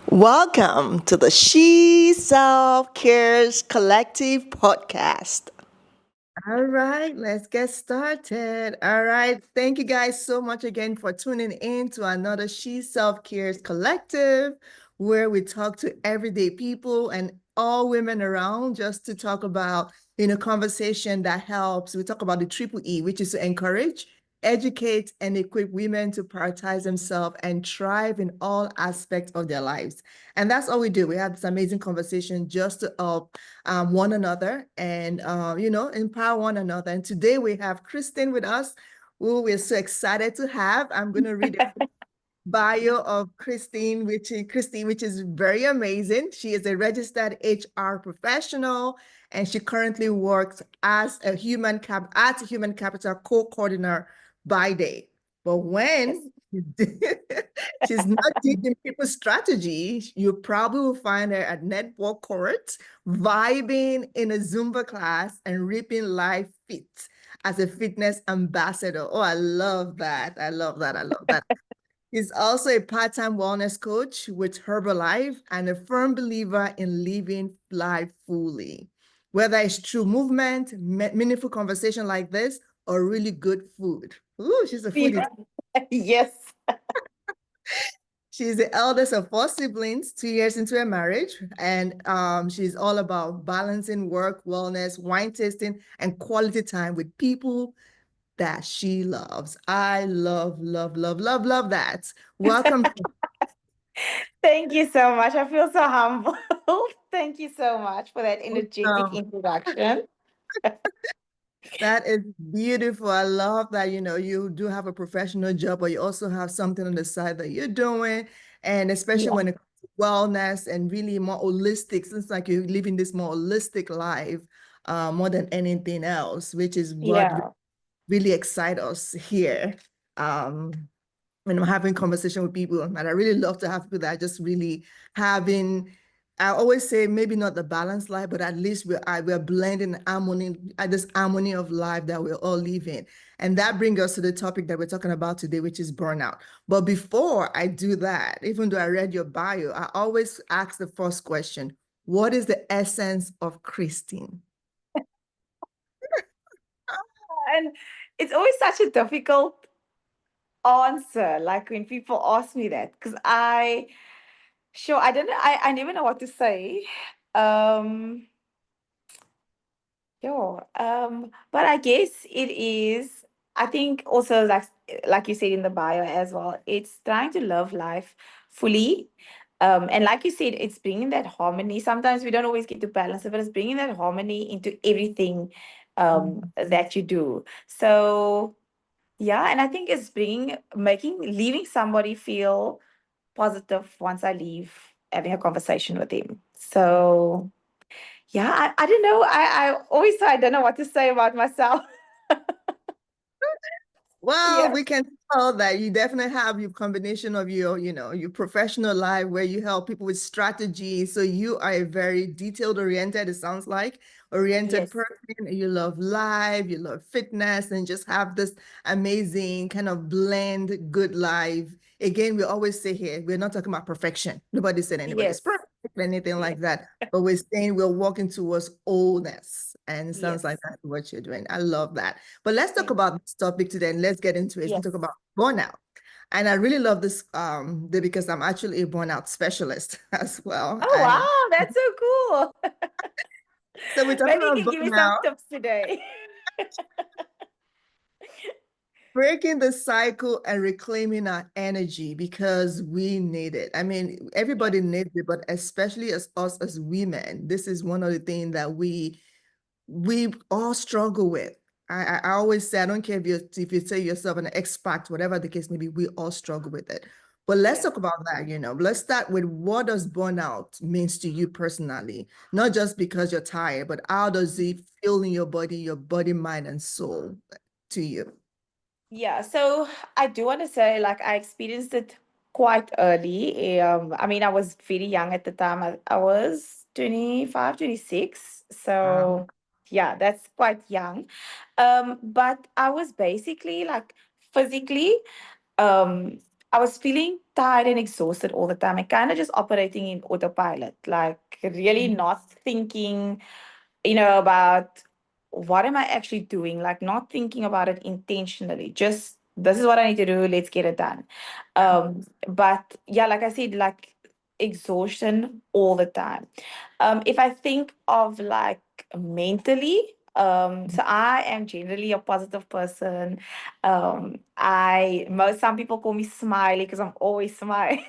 Welcome to the She Self Cares Collective podcast. All right, let's get started. All right, thank you guys so much again for tuning in to another She Self Cares Collective, where we talk to everyday people and all women around just to talk about, conversation that helps. We talk about the triple E, which is to encourage, educate, and equip women to prioritize themselves and thrive in all aspects of their lives. And that's all we do. We have this amazing conversation just to help one another and empower one another. And today we have Kirstin with us, who we're so excited to have. I'm going to read a bio of Kirstin, which is very amazing. She is a registered HR professional, and she currently works as a human capital co-coordinator by day. But when she's not teaching people strategy, you probably will find her at netball court, vibing in a Zumba class, and ripping life fit as a fitness ambassador. Oh, I love that. I love that. I love that. He's also a part-time wellness coach with Herbalife and a firm believer in living life fully. Whether it's through movement, meaningful conversation like this, or really good food. Ooh, she's a foodie. Yes. She's the eldest of four siblings, 2 years into her marriage, and she's all about balancing work, wellness, wine tasting, and quality time with people that she loves. I love, love, love, love, love that. Welcome. Thank you so much. I feel so humbled. Thank you so much for that energetic Welcome. introduction. That is beautiful. I love that, you do have a professional job, but you also have something on the side that you're doing. And especially Yeah. when it comes to wellness and really more holistic, seems like you're living this more holistic life, more than anything else, which is what Yeah. really excites us here. Um, when I'm having conversation with people, and I really love to have people that are just really having, I always say maybe not the balanced life, but at least we're blending harmony, this harmony of life that we're all living. And that brings us to the topic that we're talking about today, which is burnout. But before I do that, even though I read your bio, I always ask the first question, what is the essence of Kirstin? And it's always such a difficult answer, like when people ask me that, because I don't know, I never know what to say. Um, Yeah, but I guess it is. I think also like you said in the bio as well, it's trying to love life fully. And like you said, it's bringing that harmony. Sometimes we don't always get to balance it, but it's bringing that harmony into everything that you do. So yeah, and I think it's leaving somebody feel positive once I leave having a conversation with them. So yeah, I don't know. I always say I don't know what to say about myself. Well, Yeah. we can tell that you definitely have your combination of your professional life where you help people with strategy. So you are a very detailed oriented, it sounds like, oriented Yes. person. You love life, you love fitness, and just have this amazing kind of blend good life. Again, we always say here, we're not talking about perfection. Nobody said anybody's Yes. perfect or anything Yes. like that. But we're saying we're walking towards wholeness. And it sounds like Yes. that's what you're doing. I love that. But let's talk Thank about this topic today and let's get into it. We Yes. talk about burnout. And I really love this because I'm actually a burnout specialist as well. Oh And wow, that's so cool. so we're talking Maybe you about can give me some burnout, tips today. breaking the cycle and reclaiming our energy because we need it. I mean, Yes. everybody needs it, but especially as us as women, this is one of the things that we all struggle with. I always say, I don't care if you say yourself an expert, whatever the case may be, we all struggle with it. But let's Yeah. talk about that, Let's start with what does burnout means to you personally? Not just because you're tired, but how does it feel in your body, mind, and soul to you? Yeah, so I do want to say, like, I experienced it quite early. I mean, I was very young at the time. I was 25, 26. Wow. So, yeah, that's quite young. But I was basically like physically, um, I was feeling tired and exhausted all the time and kind of just operating in autopilot, like really Mhm. not thinking, about what am I actually doing, like not thinking about it intentionally. Just this is what I need to do, let's get it done. But yeah, like I said, like exhaustion all the time. If I think of like mentally, so I am generally a positive person. I most some people call me smiley because I'm always smiling.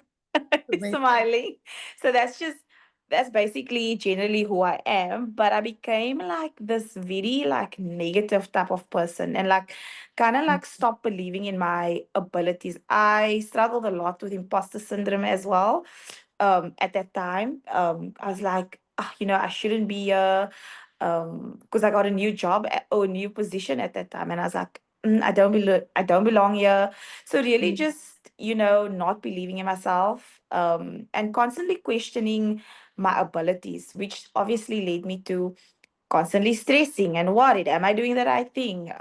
Amazing. Smiling. So that's basically generally who I am. But I became like this very like negative type of person and like kind of like stop believing in my abilities. I struggled a lot with imposter syndrome as well. At that time, I was like, "Ah, I shouldn't be here. Because I got a new job or a new position at that time, and I was like, I don't belong here. So really, Mhm. just not believing in myself, and constantly questioning my abilities, which obviously led me to constantly stressing and worried. Am I doing the right thing?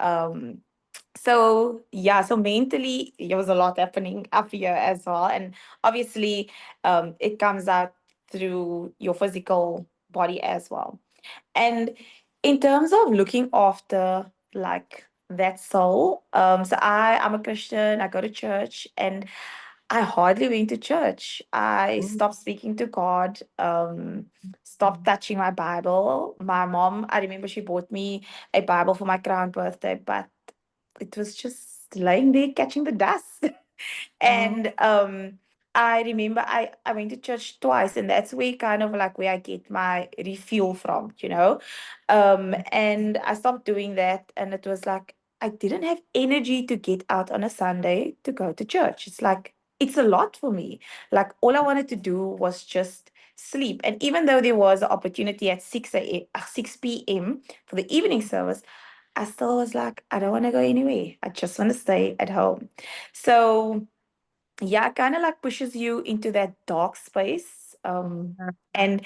So yeah, so mentally there was a lot happening up here as well. And obviously it comes out through your physical body as well. And in terms of looking after like that soul, so I'm a Christian, I go to church, and I hardly went to church. I stopped speaking to God, stopped touching my Bible. My mom, I remember she bought me a Bible for my crown birthday, but it was just lying there catching the dust. Oh, And I remember I went to church twice, and that's where kind of like where I get my refuel from, and I stopped doing that, and it was like I didn't have energy to get out on a Sunday to go to church. It's like it's a lot for me. Like all I wanted to do was just sleep. And even though there was an opportunity at 6 p.m. for the evening service, I still was like, I don't want to go anywhere. I just want to stay at home. So yeah, kind of like pushes you into that dark space. And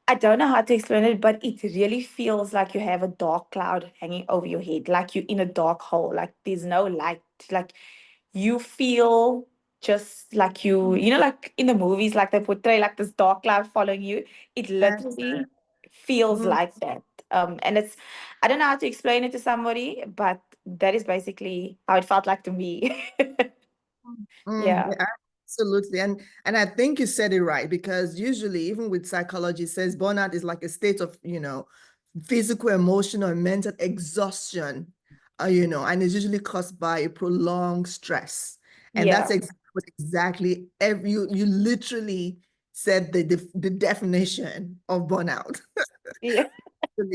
I don't know how to explain it, but it really feels like you have a dark cloud hanging over your head, like you're in a dark hole, like there's no light. Like you feel just like like in the movies, like they portray like this dark cloud following you. It yes. literally feels Mm, like that. And I don't know how to explain it to somebody, but that is basically how it felt like to me. Yeah. yeah, absolutely. And I think you said it right because usually, even with psychology, it says burnout is like a state of, physical, emotional, and mental exhaustion, and it's usually caused by a prolonged stress. And that's Yeah. exactly every you literally said the definition of burnout. Yeah.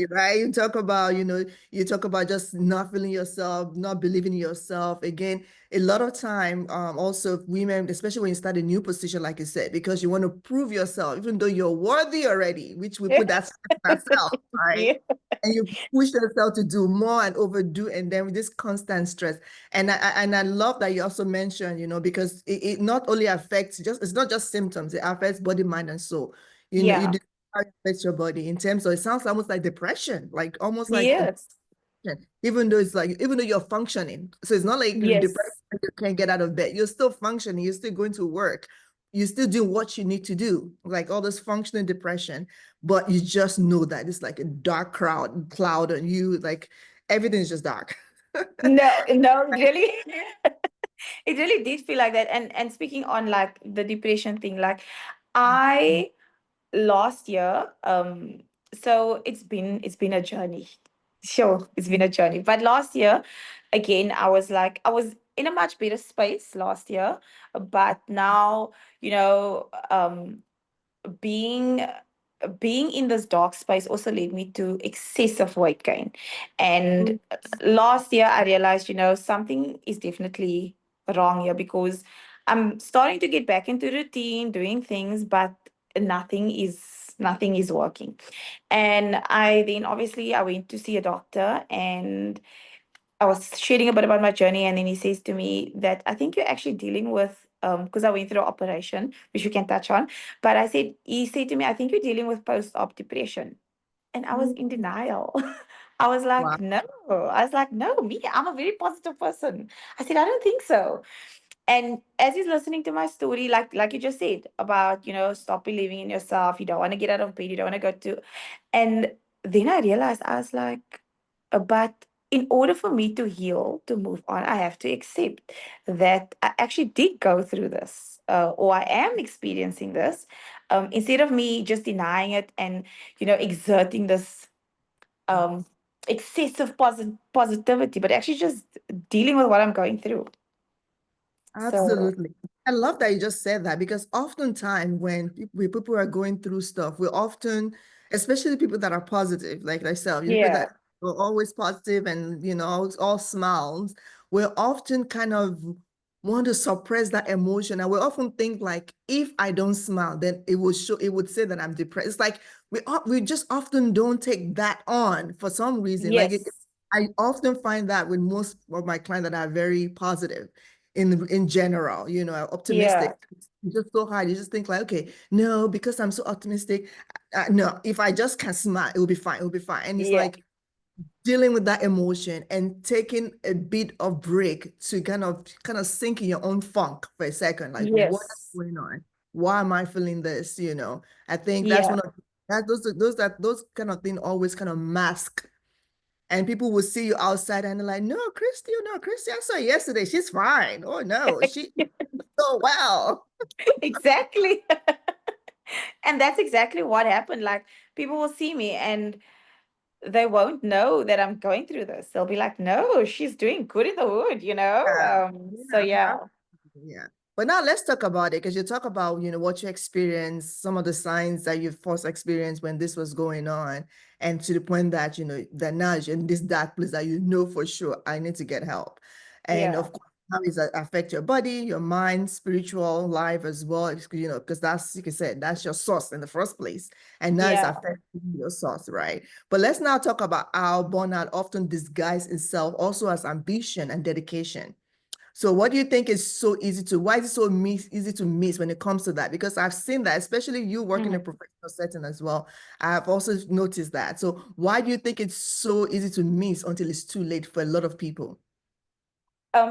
Right? You talk about just not feeling yourself, not believing in yourself. Again, a lot of time, also women, especially when you start a new position, like you said, because you want to prove yourself, even though you're worthy already, which we put that stress on ourselves, right? Yeah. And you push yourself to do more and overdo, and then with this constant stress. And I love that you also mentioned, because it not only affects it's not just symptoms, it affects body, mind, and soul. You Yeah. how it affects your body in terms of it sounds almost like depression, like almost like Yes. even though it's like even though you're functioning. So it's not like you're depressed Yes. and you can't get out of bed. You're still functioning, you're still going to work, you still do what you need to do, like all this functioning depression, but you just know that it's like a dark cloud on you, like everything's just dark. No, no, really. It really did feel like that. And speaking on like the depression thing, like I last year, so it's been a journey. Sure, it's been a journey. But last year, again, I was in a much better space last year. But now, you know, being being in this dark space also led me to excessive weight gain. And last year I realized, something is definitely wrong here because I'm starting to get back into routine, doing things, but nothing is working. And I then obviously I went to see a doctor, and I was sharing a bit about my journey, and then he says to me that I think you're actually dealing with because I went through an operation, which we can touch on. But he said to me, I think you're dealing with post-op depression. And I was in denial. I was like, Wow. no. I was like, no, me, I'm a very positive person. I said, I don't think so. And as he's listening to my story, like you just said about, stop believing in yourself, you don't want to get out of bed, you don't want to go to, and then I realized, I was like, but in order for me to heal, to move on, I have to accept that I actually did go through this, or I am experiencing this, instead of me just denying it and, exerting this um, excessive positivity, but actually just dealing with what I'm going through. So, Absolutely. I love that you just said that because oftentimes when people are going through stuff, we often, especially people that are positive, like myself, people yeah, that are always positive and, all smiles, we often kind of want to suppress that emotion. And we often think like, if I don't smile, then it will show, it would say that I'm depressed. It's like we just often don't take that on for some reason. yes, I often find that with most of my clients that are very positive in general, yeah, optimistic. It's just so hard. You just think like, okay, no, because I'm so optimistic, no, if I just can smile, it will be fine. It will be fine. And it's yeah, like dealing with that emotion and taking a bit of break to kind of sink in your own funk for a second. Like, what's yes, going on? Why am I feeling this? I think that's yeah. one of that those kind of things always kind of mask and people will see you outside and they're like, no, Christy, oh, no, Christy, I saw her yesterday. She's fine. Oh no, she so well. Exactly. And that's exactly what happened. Like, people will see me and they won't know that I'm going through this. They'll be like, no, she's doing good in the hood, you know? Yeah, So yeah, yeah. But now let's talk about it because you talk about, what you experienced, some of the signs that you first experienced when this was going on, and to the point that, that now you're in this dark place that you know for sure I need to get help. And yeah, of course, how does that affect your body, your mind, spiritual life as well? Because that's, like I said, that's your source in the first place. And now it's yeah. affecting your source, right? But let's now talk about how burnout often disguises itself also as ambition and dedication. So what do you think is so easy to, why is it so easy to miss when it comes to that? Because I've seen that, especially you working in a Mhm. professional setting as well. I've also noticed that. So why do you think it's so easy to miss until it's too late for a lot of people?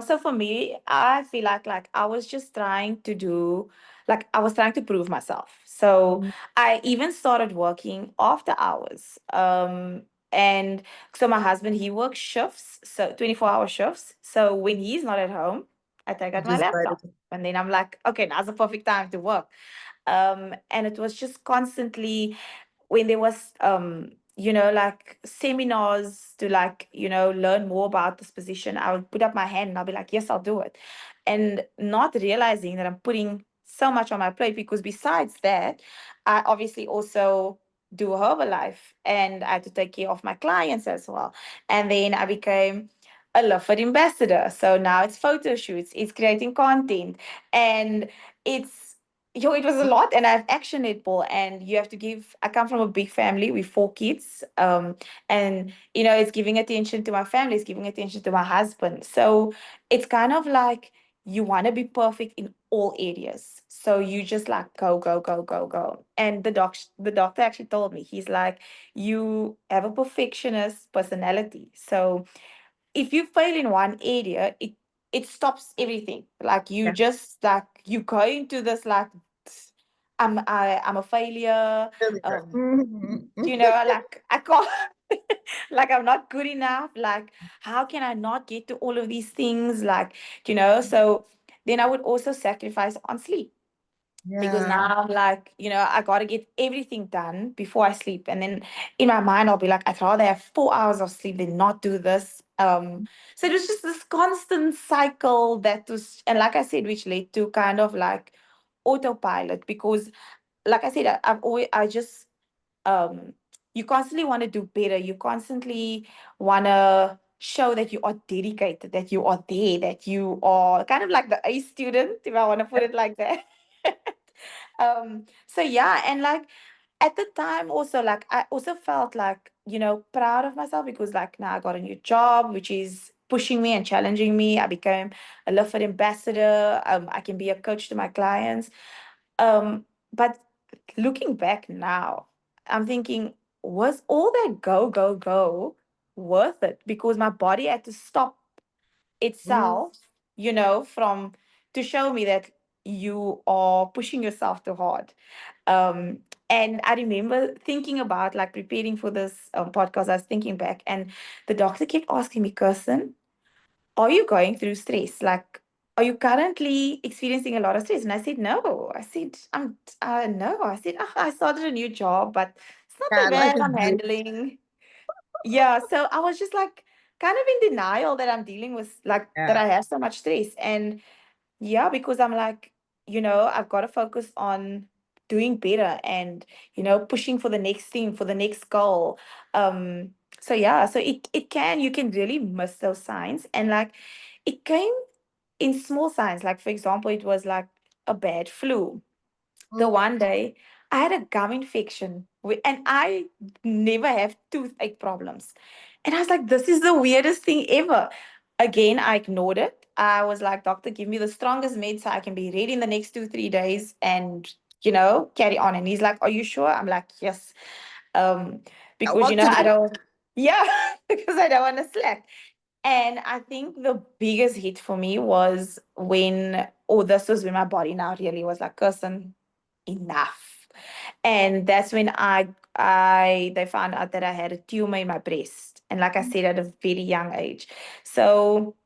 So for me, I feel like I was just trying to do, like I was trying to prove myself. So Mm. I even started working after hours. And so my husband, he works shifts, so 24-hour shifts. So when he's not at home, I take You out my just try laptop to, and then I'm like, okay, now's the perfect time to work. And it was just constantly when there was like seminars to like learn more about this position, I would put up my hand and I'll be like, yes, I'll do it, and not realizing that I'm putting so much on my plate, because besides that, I obviously also do Herbalife and I had to take care of my clients as well. And then I became a Love Fit ambassador, so now it's photo shoots, it's creating content, and it's it was a lot, and I've action netball, and you have to give. I come from a big family with 4 kids, and it's giving attention to my family, it's giving attention to my husband. So it's kind of like you want to be perfect in all areas. So you just like go, go, go, go, go. And the doctor actually told me, he's like, you have a perfectionist personality. So if you fail in one area, it stops everything. Like you yeah, just like you go into this like I'm a failure. failure. Um, Mhm. like I can't like I'm not good enough. Like how can I not get to all of these things? Like, so then I would also sacrifice on sleep, because Yeah. now I'm like, I got to get everything done before I sleep. And then in my mind, I'll be like, I'd rather have 4 hours of sleep than not do this. So it was just this constant cycle that was, and like I said, which led to kind of like autopilot, because like I said, I just, um, you constantly want to do better. You constantly want to show that you are dedicated, that you are there, that you are kind of like the A student, if I want to put it like that. So yeah, and like at the time also, like I also felt like, proud of myself, because like now I got a new job which is pushing me and challenging me. I became a Love Fit ambassador. I can be a coach to my clients. But looking back now, I'm thinking, was all that go, go, go worth it? Because my body had to stop Mm. itself, from to show me that you are pushing yourself too hard. Um, and I remember thinking about like preparing for this podcast. I was thinking back, and the doctor kept asking me, Kirsten, are you going through stress? Like, are you currently experiencing a lot of stress? And I said, no. I said, no. I said, I started a new job, but it's not that Yeah, life bad. is I'm good. handling. Yeah. So I was just like kind of in denial that I'm dealing with, like, that Yeah. I have so much stress. And yeah, because I'm like, I've got to focus on doing better and, pushing for the next thing, for the next goal. Um, so yeah, so you can really miss those signs. And like it came in small signs. Like for example, it was like a bad flu. The Mm. one day I had a gum infection and I never have toothache problems. And I was like, this is the weirdest thing ever. Again, I ignored it. I was like, doctor, give me the strongest meds so I can be ready in the next 2, 3 days and, carry on. And he's like, are you sure? I'm like, yes. Um, because, What to I do? don't, yeah, because I don't want to slack. And I think the biggest hit for me was this was when my body now really was like, Kirsten, enough. And that's when they found out that I had a tumor in my breast. And like I said, at a very young age. So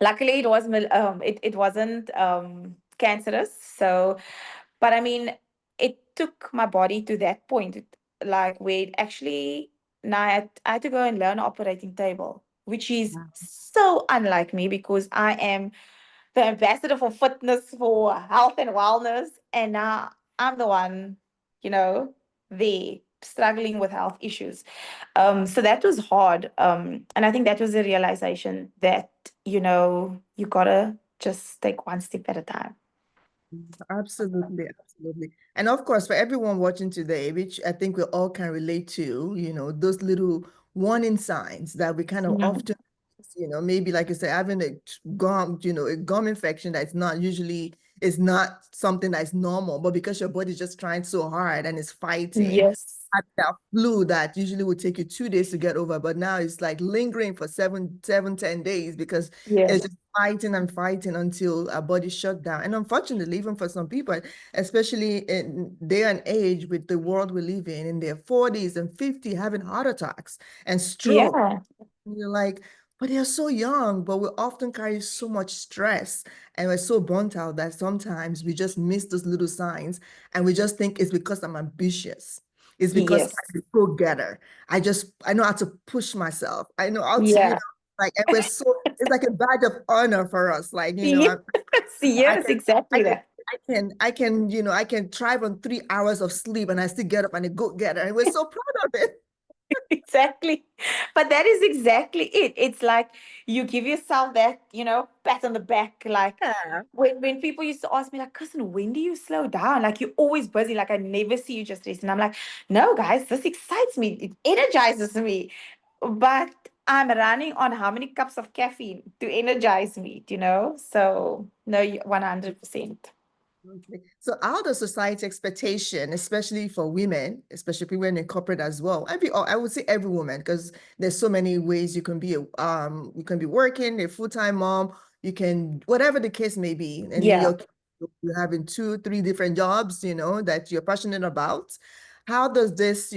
luckily it wasn't cancerous. So but I mean, it took my body to that point, like where it actually now I had to go and learn operating table, which is so unlike me because I am the ambassador for fitness, for health and wellness, and now I'm the one, you know, there struggling with health issues. So that was hard. And I think that was a realization that, you gotta just take one step at a time. Absolutely, absolutely. And of course, for everyone watching today, which I think we all can relate to, those little warning signs that we kind of Mm. often, maybe like you say, having a gum, a gum infection that's not usually is not something that's normal, but because your body's just trying so hard and it's fighting, Yes. had that flu that usually would take you 2 days to get over, but now it's like lingering for 10 days because Yeah. it's just fighting and fighting until our body shut down. And unfortunately, even for some people, especially in day and age with the world we live in their 40s and 50s, having heart attacks and stroke. Yeah. And you're like, but they're so young, but we often carry so much stress and we're so burnt out that sometimes we just miss those little signs and we just think it's because I'm ambitious. It's because Yes. I'm a go-getter. I know how to push myself. I know how to, Yeah. like, and we're so, it's like a badge of honor for us. Like, Yes. I Yes, can, I exactly can, that. I can thrive on 3 hours of sleep and I still get up and a go-getter. And we're so proud of it. Exactly. But that is exactly it. It's like you give yourself that, pat on the back. Like Yeah. when people used to ask me, like, Cousin, when do you slow down? Like you're always busy. Like I never see you just rest. And I'm like, no, guys, this excites me. It energizes me. But I'm running on how many cups of caffeine to energize me, So no, 100%. Okay. So out of society expectation, especially for women, especially women in corporate as well, I would say every woman, because there's so many ways you can be working, a full-time mom, you can, whatever the case may be, and in Yeah. your you're having 2, 3 different jobs, that you're passionate about. How does this,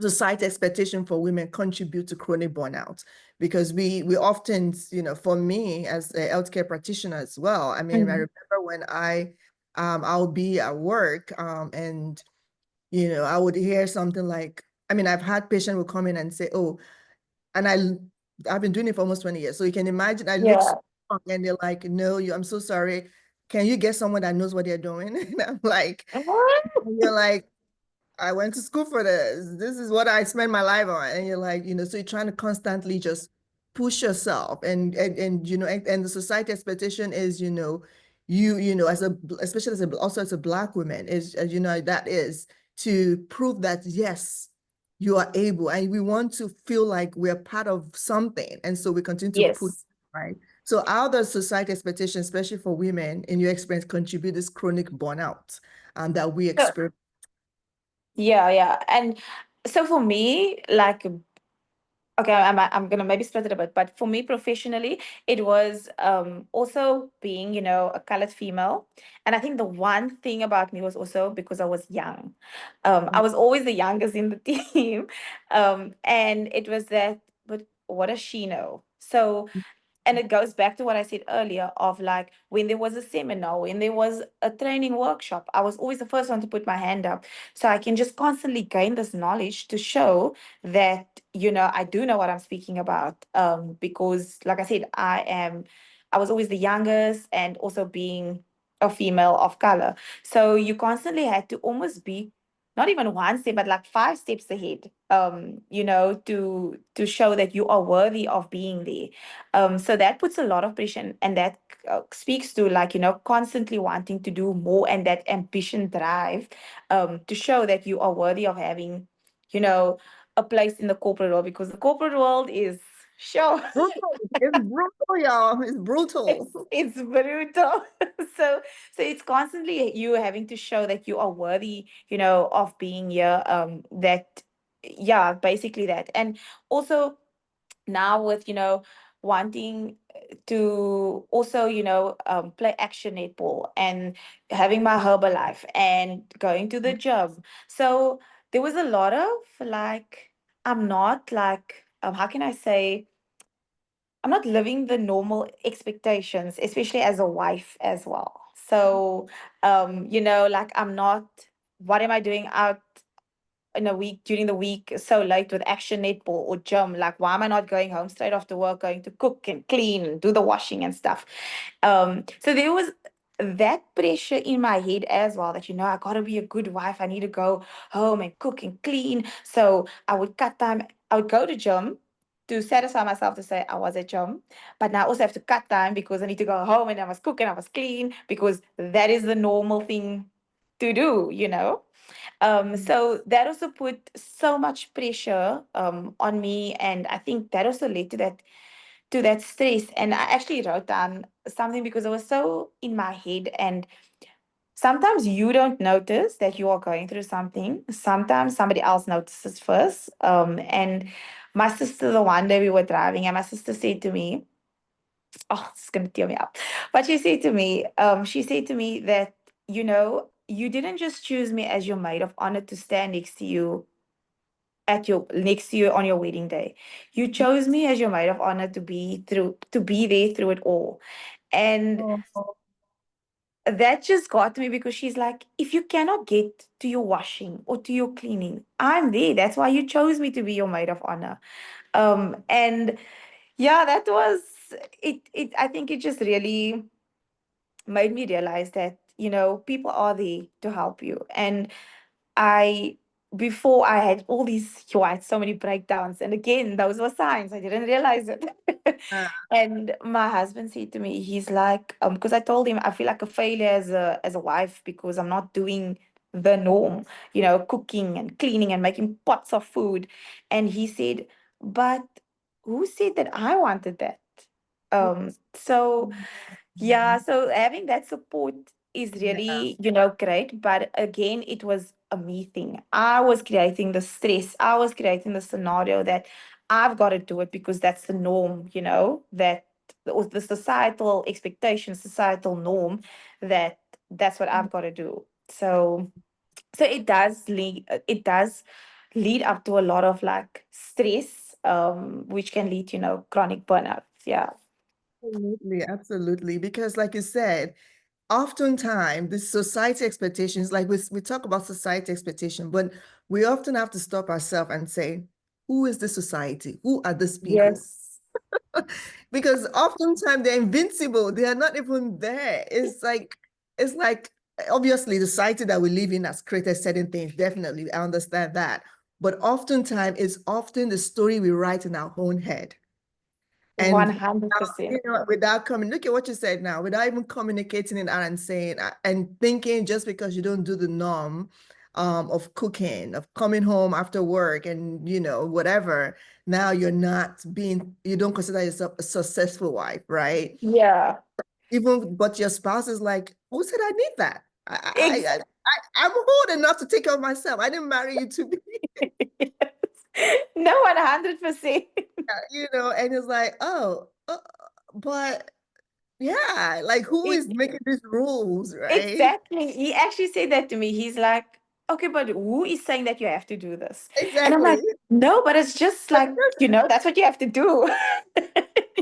society expectation for women contribute to chronic burnout? Because we often, for me as a healthcare practitioner as well, I mean, I Mhm. remember when I'll be at work, and I would hear something like, I mean, I've had patients who come in and say, oh, and I've been doing it for almost 20 years. So you can imagine I look Yeah. strong and they're like, no, I'm so sorry. Can you get someone that knows what they're doing? And I'm like, and you're like, I went to school for this. This is what I spend my life on. And you're like, so you're trying to constantly just push yourself. And the society expectation is, as especially also as a Black woman, is, as that is to prove that, yes, you are able. And we want to feel like we're part of something. And so we continue to push, Yes. right? So how does society expectation, especially for women, in your experience, contribute this chronic burnout that we So, experience? yeah, yeah. And so for me, like okay, I'm gonna maybe split it a bit, but for me professionally, it was also being, a colored female. And I think the one thing about me was also because I was young. I was always the youngest in the team. And it was that, but what does she know? So, and it goes back to what I said earlier of like when there was a seminar, when there was a training workshop, I was always the first one to put my hand up. So I can just constantly gain this knowledge to show that, I do know what I'm speaking about. Because like I said, I was always the youngest and also being a female of color. So you constantly had to almost be not even one step, but like five steps ahead, to show that you are worthy of being there. So that puts a lot of pressure, and that speaks to like, constantly wanting to do more and that ambition drive, to show that you are worthy of having, you know, a place in the corporate world, because the corporate world is sure. Brutal. It's brutal, y'all. It's brutal. It's brutal. so so it's constantly you having to show that you are worthy, of being here. That Yeah, basically that. And also now with wanting to also play action netball and having my Herbalife and going to the gym. So there was a lot of like, I'm not like, how can I say, I'm not living the normal expectations, especially as a wife as well. So like, I'm not, what am I doing out in a week, during the week, so late with action netball or gym? Like, why am I not going home straight after work, going to cook and clean and do the washing and stuff? So there was that pressure in my head as well, that I gotta be a good wife, I need to go home and cook and clean. So I would cut time, I would go to gym to satisfy myself to say I was at gym, but now I also have to cut time because I need to go home and I must cook and I must clean, because that is the normal thing to do. So that also put so much pressure on me, and I think that also led to that stress. And I actually wrote down something because it was so in my head. And sometimes you don't notice that you are going through something. Sometimes somebody else notices first. And my sister, the one day we were driving, and my sister said to me, "Oh, it's gonna tear me up." But she said to me that, you didn't just choose me as your maid of honor to stand next to you on your wedding day. You chose me as your maid of honor to be there through it all. And Oh, that just got to me, because she's like, if you cannot get to your washing or to your cleaning, I'm there. That's why you chose me to be your maid of honor. And yeah, that was it. I think it just really made me realize that, people are there to help you. And I before I had all these, I had so many breakdowns. And again, those were signs. I didn't realize it. uh, And my husband said to me, he's like, because I told him I feel like a failure as a wife, because I'm not doing the norm, cooking and cleaning and making pots of food. And he said, but who said that I wanted that? So yeah, so having that support is yeah. really, great. But again, it was a me thing. I was creating the stress. I was creating the scenario that I've got to do it because that's the norm, that or the societal expectation, societal norm, that's what I've got to do. So it does lead up to a lot of like stress, which can lead to, chronic burnout. Yeah. Absolutely, absolutely. Because, like you said, oftentimes the society expectations, like we talk about society expectation, but we often have to stop ourselves and say, who is this society? Who are these people? Yes. Because oftentimes they're invincible. They are not even there. It's like obviously the society that we live in has created certain things. Definitely, I understand that. But oftentimes it's often the story we write in our own head. And 100%. without coming, look at what you said now, without even communicating it out and saying and thinking just because you don't do the norm of cooking, of coming home after work and whatever, now you don't consider yourself a successful wife, right? Yeah. Even but your spouse is like, who said I need that? Ex- I'm old enough to take care of myself. I didn't marry you to be. No, 100%. and it's like, oh, but yeah, like who is making these rules, right? Exactly. He actually said that to me. He's like, okay, but who is saying that you have to do this? And I'm Exactly. like, no, but it's just But like, that's what you have to do.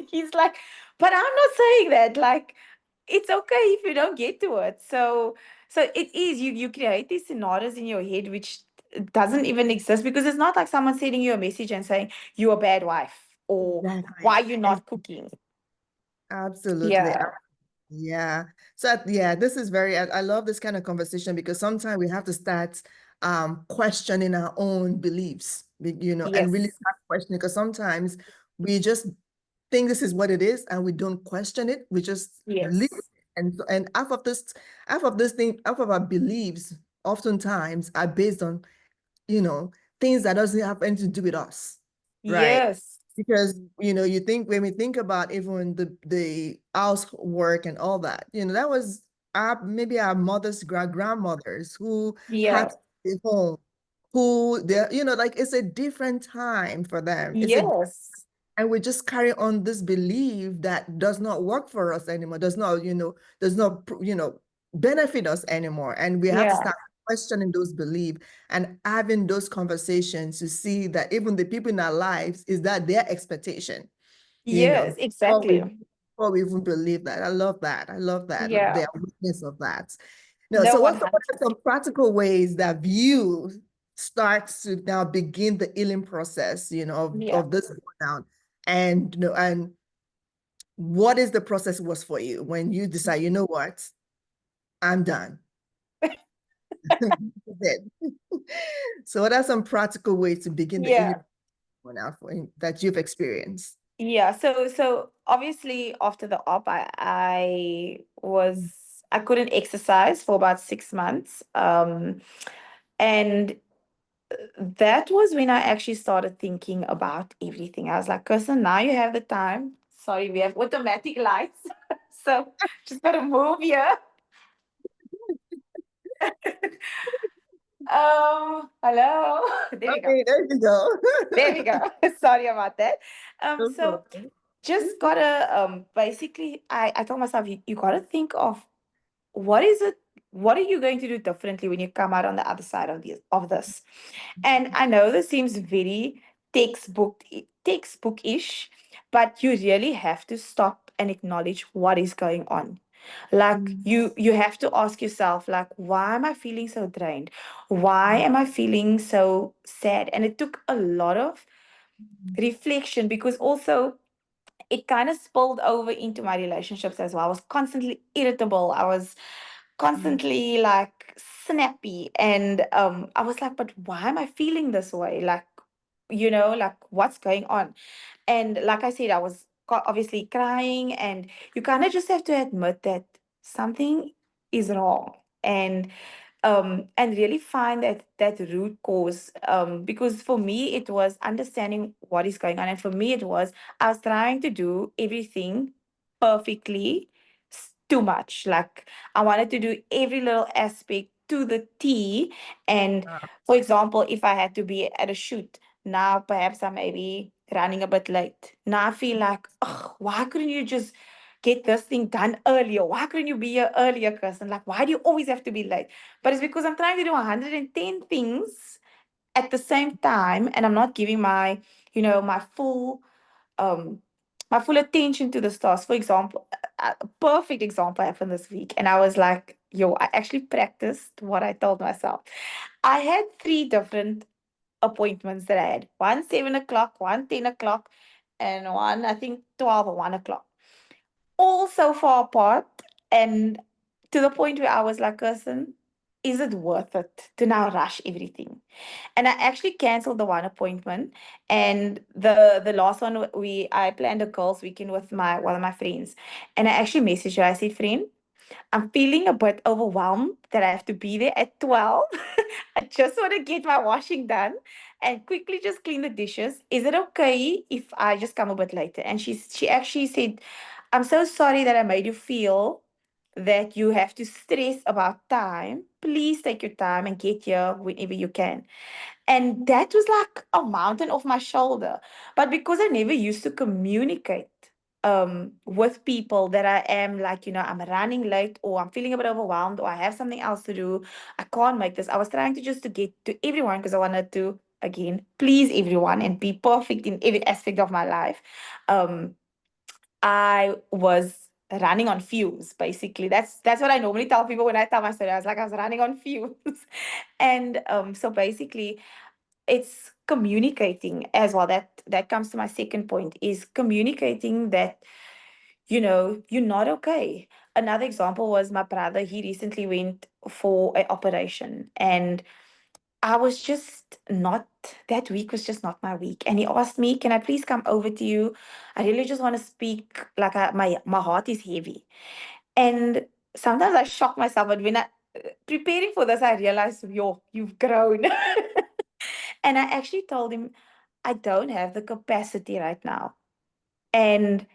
He's like, but I'm not saying that. Like, it's okay if you don't get to it. So it is you create these scenarios in your head which doesn't even exist because it's not like someone sending you a message and saying you're a bad wife or exactly. why you're And not cooking. absolutely. Yeah. Yeah. So yeah, this is I love this kind of conversation because sometimes we have to start questioning our own beliefs, and really Yes. start questioning because sometimes we just think this is what it is and we don't question it. We just live it. Yes. And half of our beliefs oftentimes are based on you know, things that doesn't have anything to do with us, right? Yes. Because you think when we think about even the housework and all that, that was our maybe our mothers, grandmothers who had Yeah. to stay home, who they like it's a different time for them. Yes. And we just carry on this belief that does not work for us anymore, does not benefit us anymore. And we have to Yeah. start questioning those beliefs and having those conversations to see that even the people in our lives, is that their expectation, you Yes, know, before exactly. we before we even believe that. I love that. I love that, Yeah. the awareness of that. No, No, so what are 100. some practical ways that you start to now begin the healing process, Yeah. of this burnout? And what is the process was for you when you decide, you know what, I'm done. This is it. So what are some practical ways to begin the healing Yeah. burnout that you've experienced? Yeah. So obviously after the op, I couldn't exercise for about 6 months. And that was when I actually started thinking about everything. I was like, Kirsten, now you have the time. Sorry, we have automatic lights. So just gotta move here. Hello. There we go. Okay, there you go. There we go. Sorry about that. No So problem. just gotta basically I told myself you gotta think of what is it what are you going to do differently when you come out on the other side of this. And I know this seems very textbookish, but you really have to stop and acknowledge what is going on. Like you have to ask yourself, like, why am I feeling so drained? Why am I feeling so sad? And it took a lot of reflection because also it kind of spilled over into my relationships as well. I was constantly irritable. I was constantly like snappy. And I was like, but why am I feeling this way? Like, like what's going on? And like I said, I was obviously crying, and you kind of just have to admit that something is wrong. And really find that root cause, because for me it was understanding what is going on, and for me it was I was trying to do everything perfectly, too much. Like I wanted to do every little aspect to the T. And for example, if I had to be at a shoot now, perhaps I may be running a bit late. Now I feel like, oh, why couldn't you just get this thing done earlier? Why couldn't you be here earlier, Kirsten? Like, why do you always have to be late? But it's because I'm trying to do 110 things at the same time, and I'm not giving my um my full attention to the stars. For example, a perfect example happened this week, and I was like, yo, I actually practiced what I told myself. I had three different appointments that I had. One 7 o'clock, one 10 o'clock, and one I think 12 or 1 o'clock. All so far apart, and to the point where I was like, Kirsten, is it worth it to now rush everything? And I actually canceled the one appointment, and the last one I planned a girls' weekend with my one of my friends, and I actually messaged her. I said, friend, I'm feeling a bit overwhelmed that I have to be there at 12. I just want to get my washing done and quickly just clean the dishes. Is it okay if I just come a bit later? And she actually said, I'm so sorry that I made you feel that you have to stress about time. please take your time and get here whenever you can. And that was like a mountain off my shoulder. But because I never used to communicate with people that I am like, I'm running late or I'm feeling a bit overwhelmed or I have something else to do, I can't make this. I was trying to just to get to everyone because I wanted to, again, please everyone and be perfect in every aspect of my life. Um, I was running on fumes, basically. That's what I normally tell people when I tell my story. I was like, I was running on fumes. And so basically it's communicating as well. That comes to my second point, is communicating that you're not okay. Another example was my brother. He recently went for an operation, and I was just not, that week was just not my week. And he asked me, can I please come over to you? I really just want to speak. Like, my heart is heavy. And sometimes I shock myself, but when I preparing for this, I realized, yo, you've grown. And I actually told him, I don't have the capacity right now. And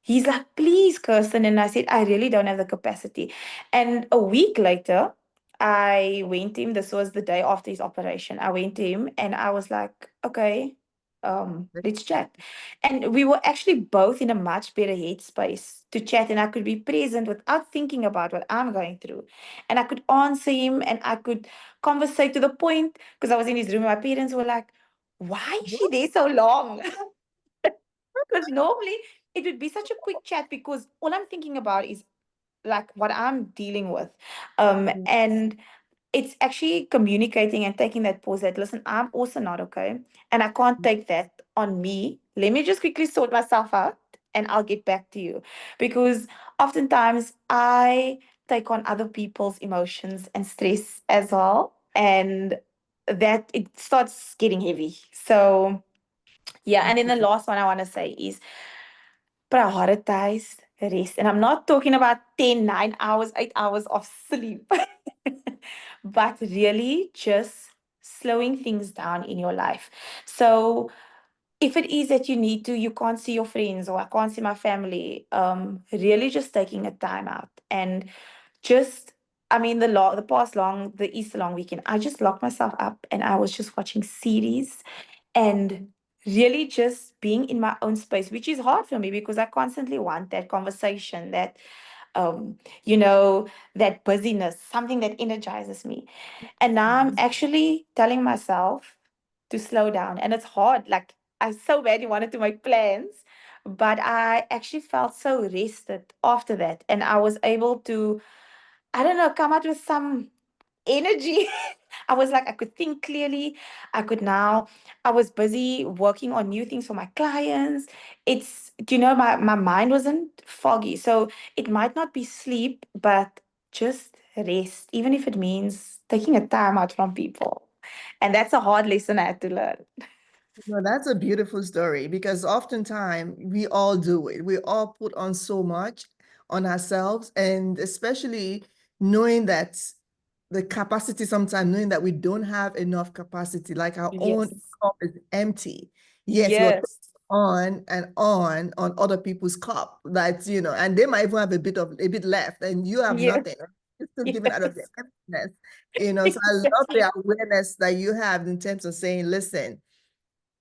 he's like, please, Kirsten. And I said, I really don't have the capacity. And a week later, I went to him. This was the day after his operation. I went to him and I was like, okay, let's chat. And we were actually both in a much better headspace to chat. And I could be present without thinking about what I'm going through. And I could answer him and I could conversate to the point, because I was in his room. My parents were like, why is she there so long? Because normally it would be such a quick chat because all I'm thinking about is like what I'm dealing with. And it's actually communicating and taking that pause that, listen, I'm also not okay. And I can't take that on me. Let me just quickly sort myself out and I'll get back to you. Because oftentimes I take on other people's emotions and stress as well. And that it starts getting heavy. So yeah, and then the last one I want to say is prioritize rest. And I'm not talking about 10, 9 hours, 8 hours of sleep, but really just slowing things down in your life. So if it is that you can't see your friends or I can't see my family, really just taking a time out and just, I mean, the Easter long weekend, I just locked myself up and I was just watching series and really just being in my own space, which is hard for me because I constantly want that conversation, um, you know, that busyness, something that energizes me. And now I'm actually telling myself to slow down. And it's hard. Like, I so badly wanted to make plans, but I actually felt so rested after that. And I was able to, I don't know, come out with some energy. I was like, I could think clearly. I was busy working on new things for my clients. My mind wasn't foggy. So it might not be sleep, but just rest, even if it means taking a time out from people. And that's a hard lesson I had to learn. No, that's a beautiful story because oftentimes we all do it. We all put on so much on ourselves, and especially knowing that the capacity sometimes, knowing that we don't have enough capacity, like our own Yes. cup is empty. Yes, we're Yes. on and on other people's cup. That's, and they might even have a bit left, and you have Yes. nothing. You're still giving out of the Yes. emptiness. So I love Exactly. the awareness that you have in terms of saying, listen,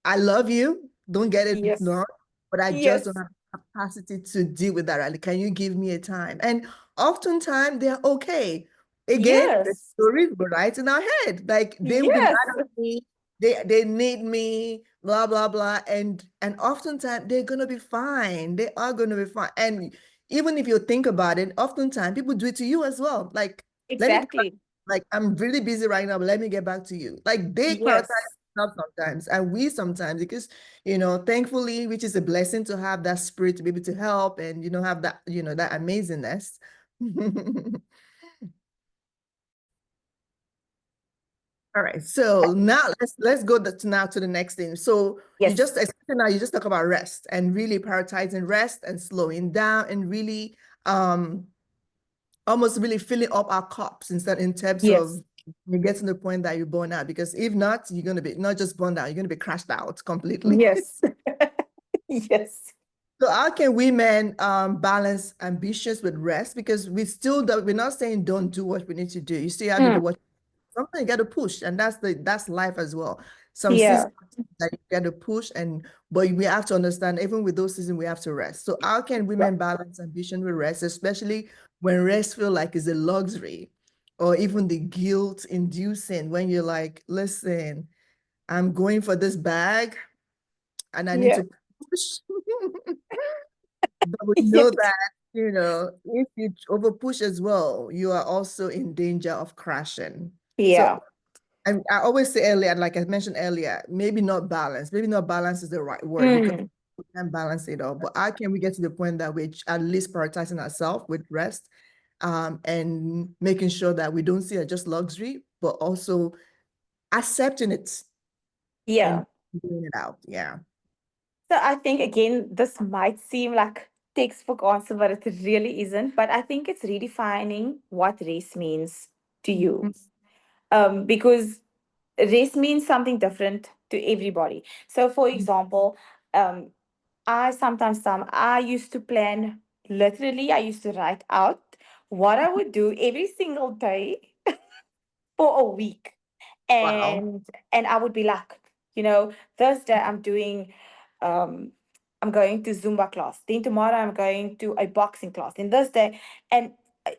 I love you. Don't get it Yes. wrong, but I just don't Yes. have the capacity to deal with that. Right? Can you give me a time? And oftentimes they're okay. Again, the Yes. stories were right in our head. Like they've been Yes. mad at me, they need me, blah, blah, blah. And oftentimes they're gonna be fine. They are gonna be fine. And even if you think about it, oftentimes people do it to you as well. Like, let me get back, Exactly. like I'm really busy right now, but let me get back to you. Like they prioritize Yes. sometimes, and we sometimes, because thankfully, which is a blessing to have that spirit to be able to help and have that that amazingness. All right, so now let's go now to the next thing. So you just, Yes. especially now, you just talk about rest and really prioritizing rest and slowing down and really um almost really filling up our cups instead, in terms Yes. of you get to the point that you burn out, because if not, you're going to be not just burned out, you're going to be crashed out completely. Yes. Yes. So how can women balance ambitions with rest? Because we still don't, we're not saying don't do what we need to do. You still have to do Mm, what something you got to push, and that's life as well. Some yeah, seasons that you got to push, and but we have to understand even with those seasons we have to rest. So how can yeah, women balance ambition with rest, especially when rest feel like is a luxury, or even the guilt inducing when you're like, listen, I'm going for this bag and I need yeah, to push. But we know yes, that, if you over push as well, you are also in danger of crashing. So yeah. I always say earlier, like I mentioned earlier, maybe not balance. Maybe not balance is the right word because Mm, we can balance it all. But how can we get to the point that we at least prioritizing ourselves with rest, and making sure that we don't see it just luxury, but also accepting it and yeah. doing it out. Yeah. So I think again, this might seem like textbook answer, but it really isn't. But I think it's redefining what race means to you. Mhm. Because race means something different to everybody. So for example, um, I used to plan literally, I used to write out what I would do every single day for a week. Wow. And I would be like, Thursday I'm doing I'm going to Zumba class. Then tomorrow I'm going to a boxing class. Then this day, and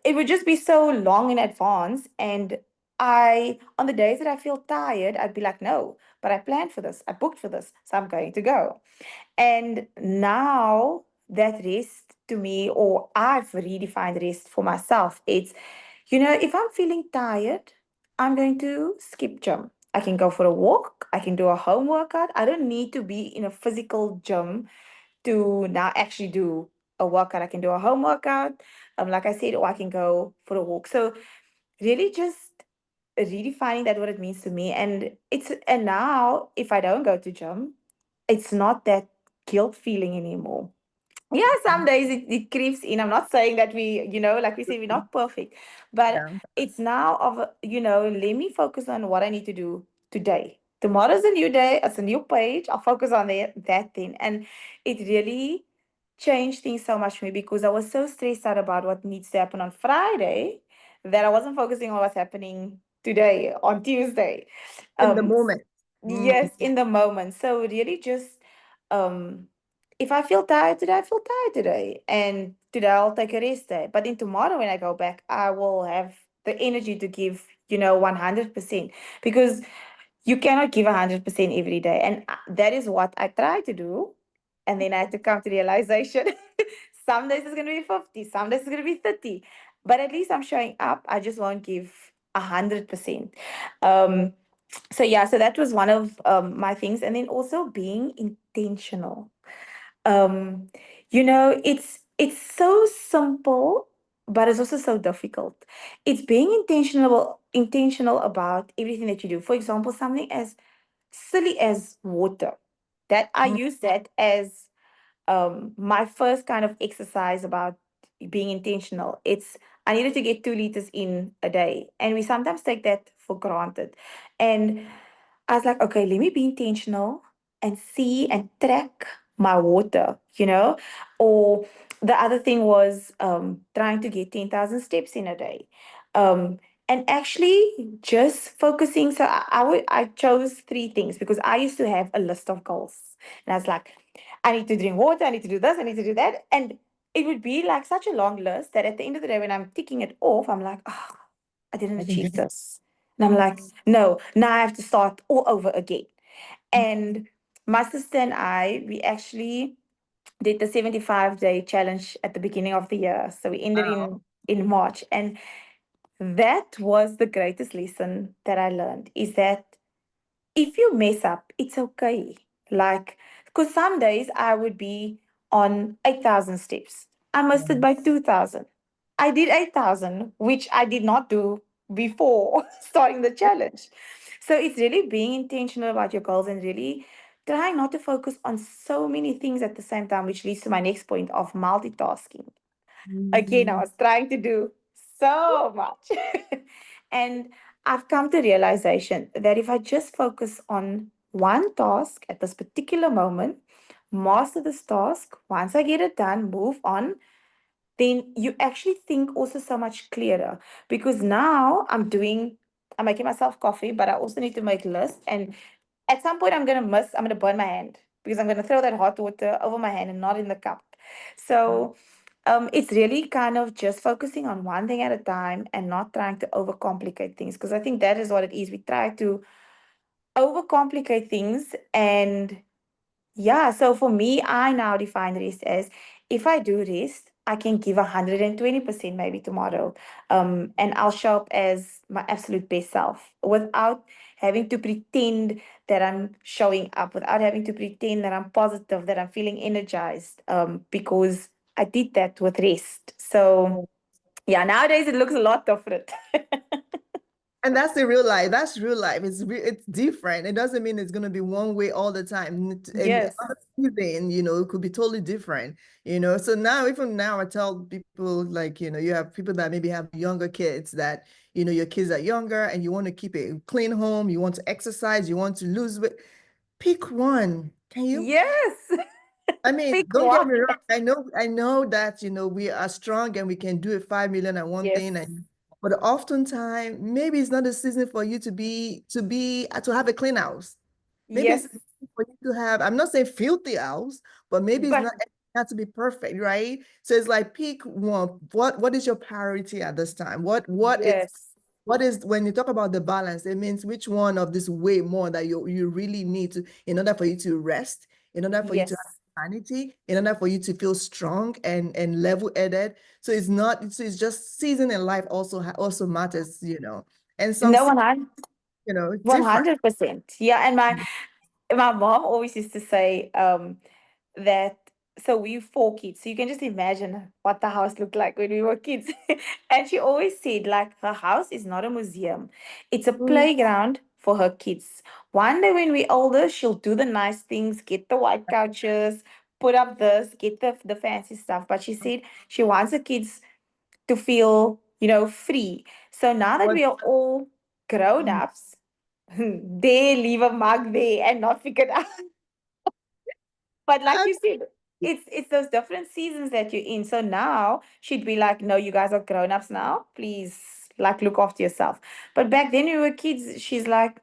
it would just be so long in advance. And I on the days that I feel tired, I'd be like, no, but I planned for this, I booked for this, so I'm going to go. And now that rest to me, or I've redefined rest for myself, it's, if I'm feeling tired, I'm going to skip gym. I can go for a walk, I can do a home workout. I don't need to be in a physical gym to now actually do a workout. I can do a home workout, like I said, or I can go for a walk. So really just redefining that what it means to me. And now if I don't go to gym, it's not that guilt feeling anymore. Yeah, some days it creeps in. I'm not saying that like we say, we're not perfect, but Yeah. it's now let me focus on what I need to do today. Tomorrow's a new day, it's a new page. I'll focus on that thing. And it really changed things so much for me because I was so stressed out about what needs to happen on Friday that I wasn't focusing on what's happening today on Tuesday. In the Um, moment. Mm, Yes, in the moment. So really just um if I feel tired today, I feel tired today. And today I'll take a rest day. But then tomorrow when I go back, I will have the energy to give, 100%. Because you cannot give 100% every day. And that is what I try to do. And then I had to come to the realization some days it's going to be 50, some days it's going to be 30. But at least I'm showing up. I just won't give 100%. Um, so yeah, so that was one of my things. And then also being intentional. um it's so simple, but it's also so difficult. It's being intentional about everything that you do. For example, something as silly as water, that I mm, use that as my first kind of exercise about being intentional. It's I needed to get 2 liters in a day, and we sometimes take that for granted. And I was like, okay, let me be intentional and see and track my water, Or the other thing was trying to get 10,000 steps in a day. Um, and actually just focusing. So I chose 3 things because I used to have a list of goals. And I was like, I need to drink water, I need to do this, I need to do that. And it would be like such a long list that at the end of the day, when I'm ticking it off, I'm like, oh, I didn't I can achieve get it. this. And I'm like, no, now I have to start all over again. And my sister and I, we actually did the 75-day challenge at the beginning of the year. So we ended Wow. in March. And that was the greatest lesson that I learned is that if you mess up, it's okay. Like, because some days I would be on 8,000 steps. I missed it Yeah. by 2,000. I did 8,000, which I did not do before starting the challenge. So it's really being intentional about your goals and really trying not to focus on so many things at the same time, which leads to my next point of multitasking. Again, I Mm, was trying to do so much. And I've come to realization that if I just focus on one task at this particular moment, master this task. Once I get it done, move on, then you actually think also so much clearer, because now I'm making myself coffee, but I also need to make lists. And at some point, I'm gonna burn my hand because I'm gonna throw that hot water over my hand and not in the cup. So it's really kind of just focusing on one thing at a time and not trying to overcomplicate things, because I think that is what it is. We try to overcomplicate things. And yeah, so for me, I now define rest as, if I do rest, I can give 120% maybe tomorrow. And I'll show up as my absolute best self without having to pretend that I'm showing up, without having to pretend that I'm positive, that I'm feeling energized, because I did that with rest. So yeah, nowadays it looks a lot different. And that's the real life. That's real life. It's different. It doesn't mean it's going to be one way all the time. And Yes. another season, it could be totally different. So now, even now, I tell people, like, you have people that maybe have younger kids, that your kids are younger and you want to keep a clean home, you want to exercise, you want to lose weight. Pick one. Can you? Yes. I mean, Pick don't get one. me wrong. I know that, we are strong and we can do it 5 million and one Yes. thing. But oftentimes, maybe it's not the season for you to have a clean house. Maybe it's Yes. for you to have, I'm not saying filthy house, but maybe it's But not to be perfect, right? So it's like, pick one. What is your priority at this time? yes. What is, when you talk about the balance, it means which one of this way more that you really need to, in order for you to rest, in order for you to have Yes. sanity, in order for you to feel strong and level-headed. So it's just season in life also matters. And some No, seasons, 100, different. 100%. Yeah. And my mom always used to say, that, so we four kids. So you can just imagine what the house looked like when we were kids. And she always said, like, her house is not a museum. It's a Mm. playground for her kids. One day when we're older, she'll do the nice things, get the white couches, put up this, get the fancy stuff. But she said she wants her kids to feel, free. So now that What? we are all grown Mm. ups, they leave a mug there and not figured out. But like you said, it's those different seasons that you're in. So now she'd be like, "No, you guys are grown-ups now. Please, like, look after yourself." But back then when we were kids, she's like,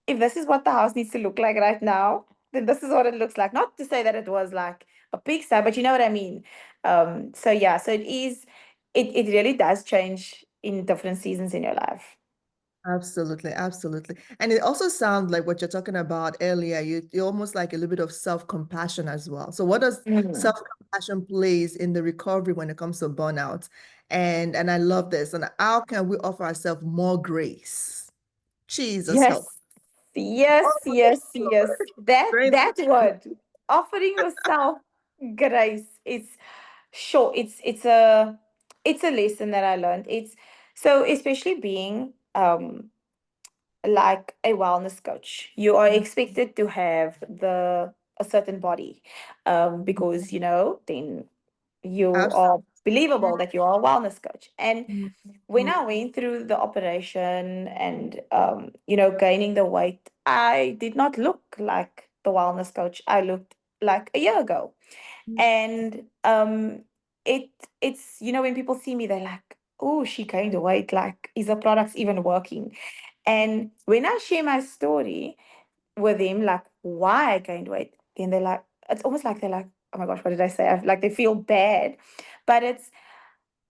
if this is what the house needs to look like right now, then this is what it looks like. Not to say that it was like a pigsty, but you know what I mean. So yeah, so it really does change in different seasons in your life. Absolutely, absolutely. And it also sounds like what you're talking about earlier. You almost like a little bit of self-compassion as well. So what does Mm. self-compassion plays in the recovery when it comes to burnout? And I love this. And how can we offer ourselves more grace? Jesus help. Yes. Yes, Oh, yes, yes. Lord. Grace. That word, offering yourself grace, is sure. It's a lesson that I learned. It's so, especially being like a wellness coach, you are expected to have the a certain body, because then you Absolutely. are believable that you are a wellness coach. And when I went through the operation and gaining the weight, I did not look like the wellness coach I looked like a year ago. And it it's when people see me, they're like, "Oh, she gained weight. Like, is the products even working?" And when I share my story with them, like why I gained weight, then they're like, it's almost like they're like, "Oh my gosh, what did I say?" Like they feel bad, but it's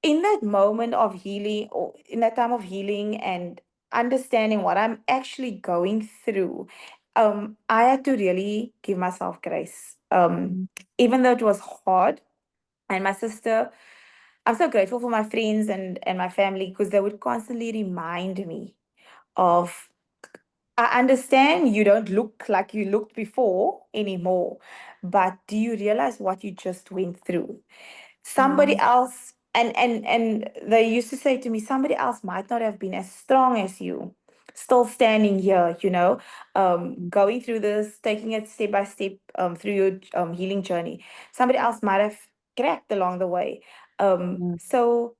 in that moment of healing, or in that time of healing and understanding what I'm actually going through. I had to really give myself grace. Even though it was hard, and my sister, I'm so grateful for my friends and my family, because they would constantly remind me of, I understand you don't look like you looked before anymore, but do you realize what you just went through? Somebody else, and they used to say to me, somebody else might not have been as strong as you, still standing here, going through this, taking it step by step, through your healing journey. Somebody else might have cracked along the way. So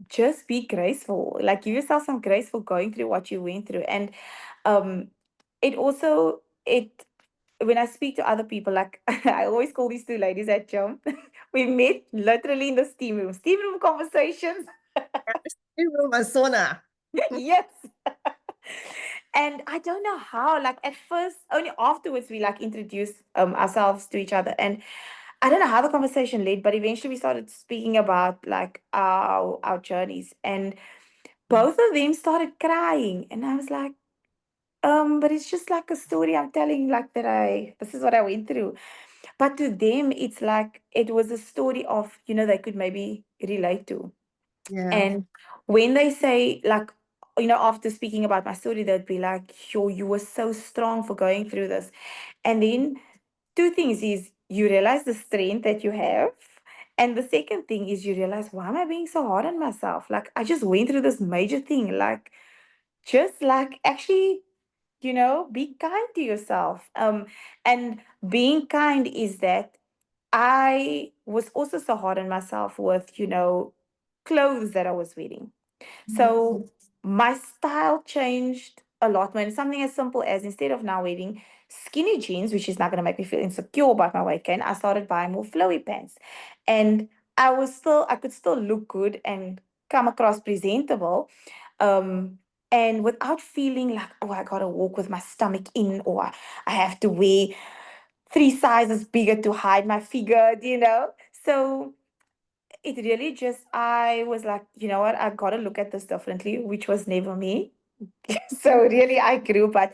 just be graceful, like give yourself some grace for going through what you went through. And um it also, it when I speak to other people, like I always call these two ladies at gym. We met literally in the steam room conversations. Room and sauna. Yes. And I don't know how, like at first, only afterwards we like introduced ourselves to each other. And I don't know how the conversation led, but eventually we started speaking about like our journeys. And both of them started crying. And I was like, but it's just like a story I'm telling, like that this is what I went through. But to them, it's like it was a story of, they could maybe relate to. Yeah. And when they say, like, after speaking about my story, they'd be like, sure, you were so strong for going through this. And then two things is you realize the strength that you have. And the second thing is you realize, why am I being so hard on myself? Like, I just went through this major thing. Like, just like actually, be kind to yourself. And being kind is that I was also so hard on myself with, clothes that I was wearing. Mhm. So my style changed a lot when something as simple as instead of now wearing skinny jeans, which is not going to make me feel insecure about my weight gain, I started buying more flowy pants. And I could still look good and come across presentable. Um, and without feeling like, oh, I gotta walk with my stomach in, or I have to wear three sizes bigger to hide my figure. So it really just, I was like, you know what, I gotta look at this differently, which was never me. So really I grew, but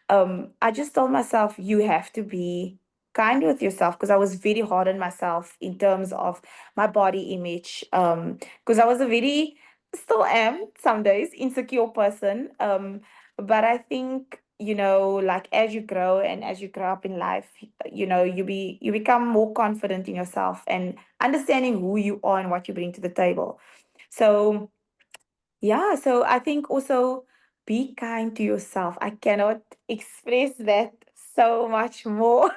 I just told myself you have to be kind with yourself because I was very hard on myself in terms of my body image. Because I was a very, still am some days, insecure person. But I think, like as you grow and as you grow up in life, you become more confident in yourself and understanding who you are and what you bring to the table. So yeah, so I think also be kind to yourself. I cannot express that so much more.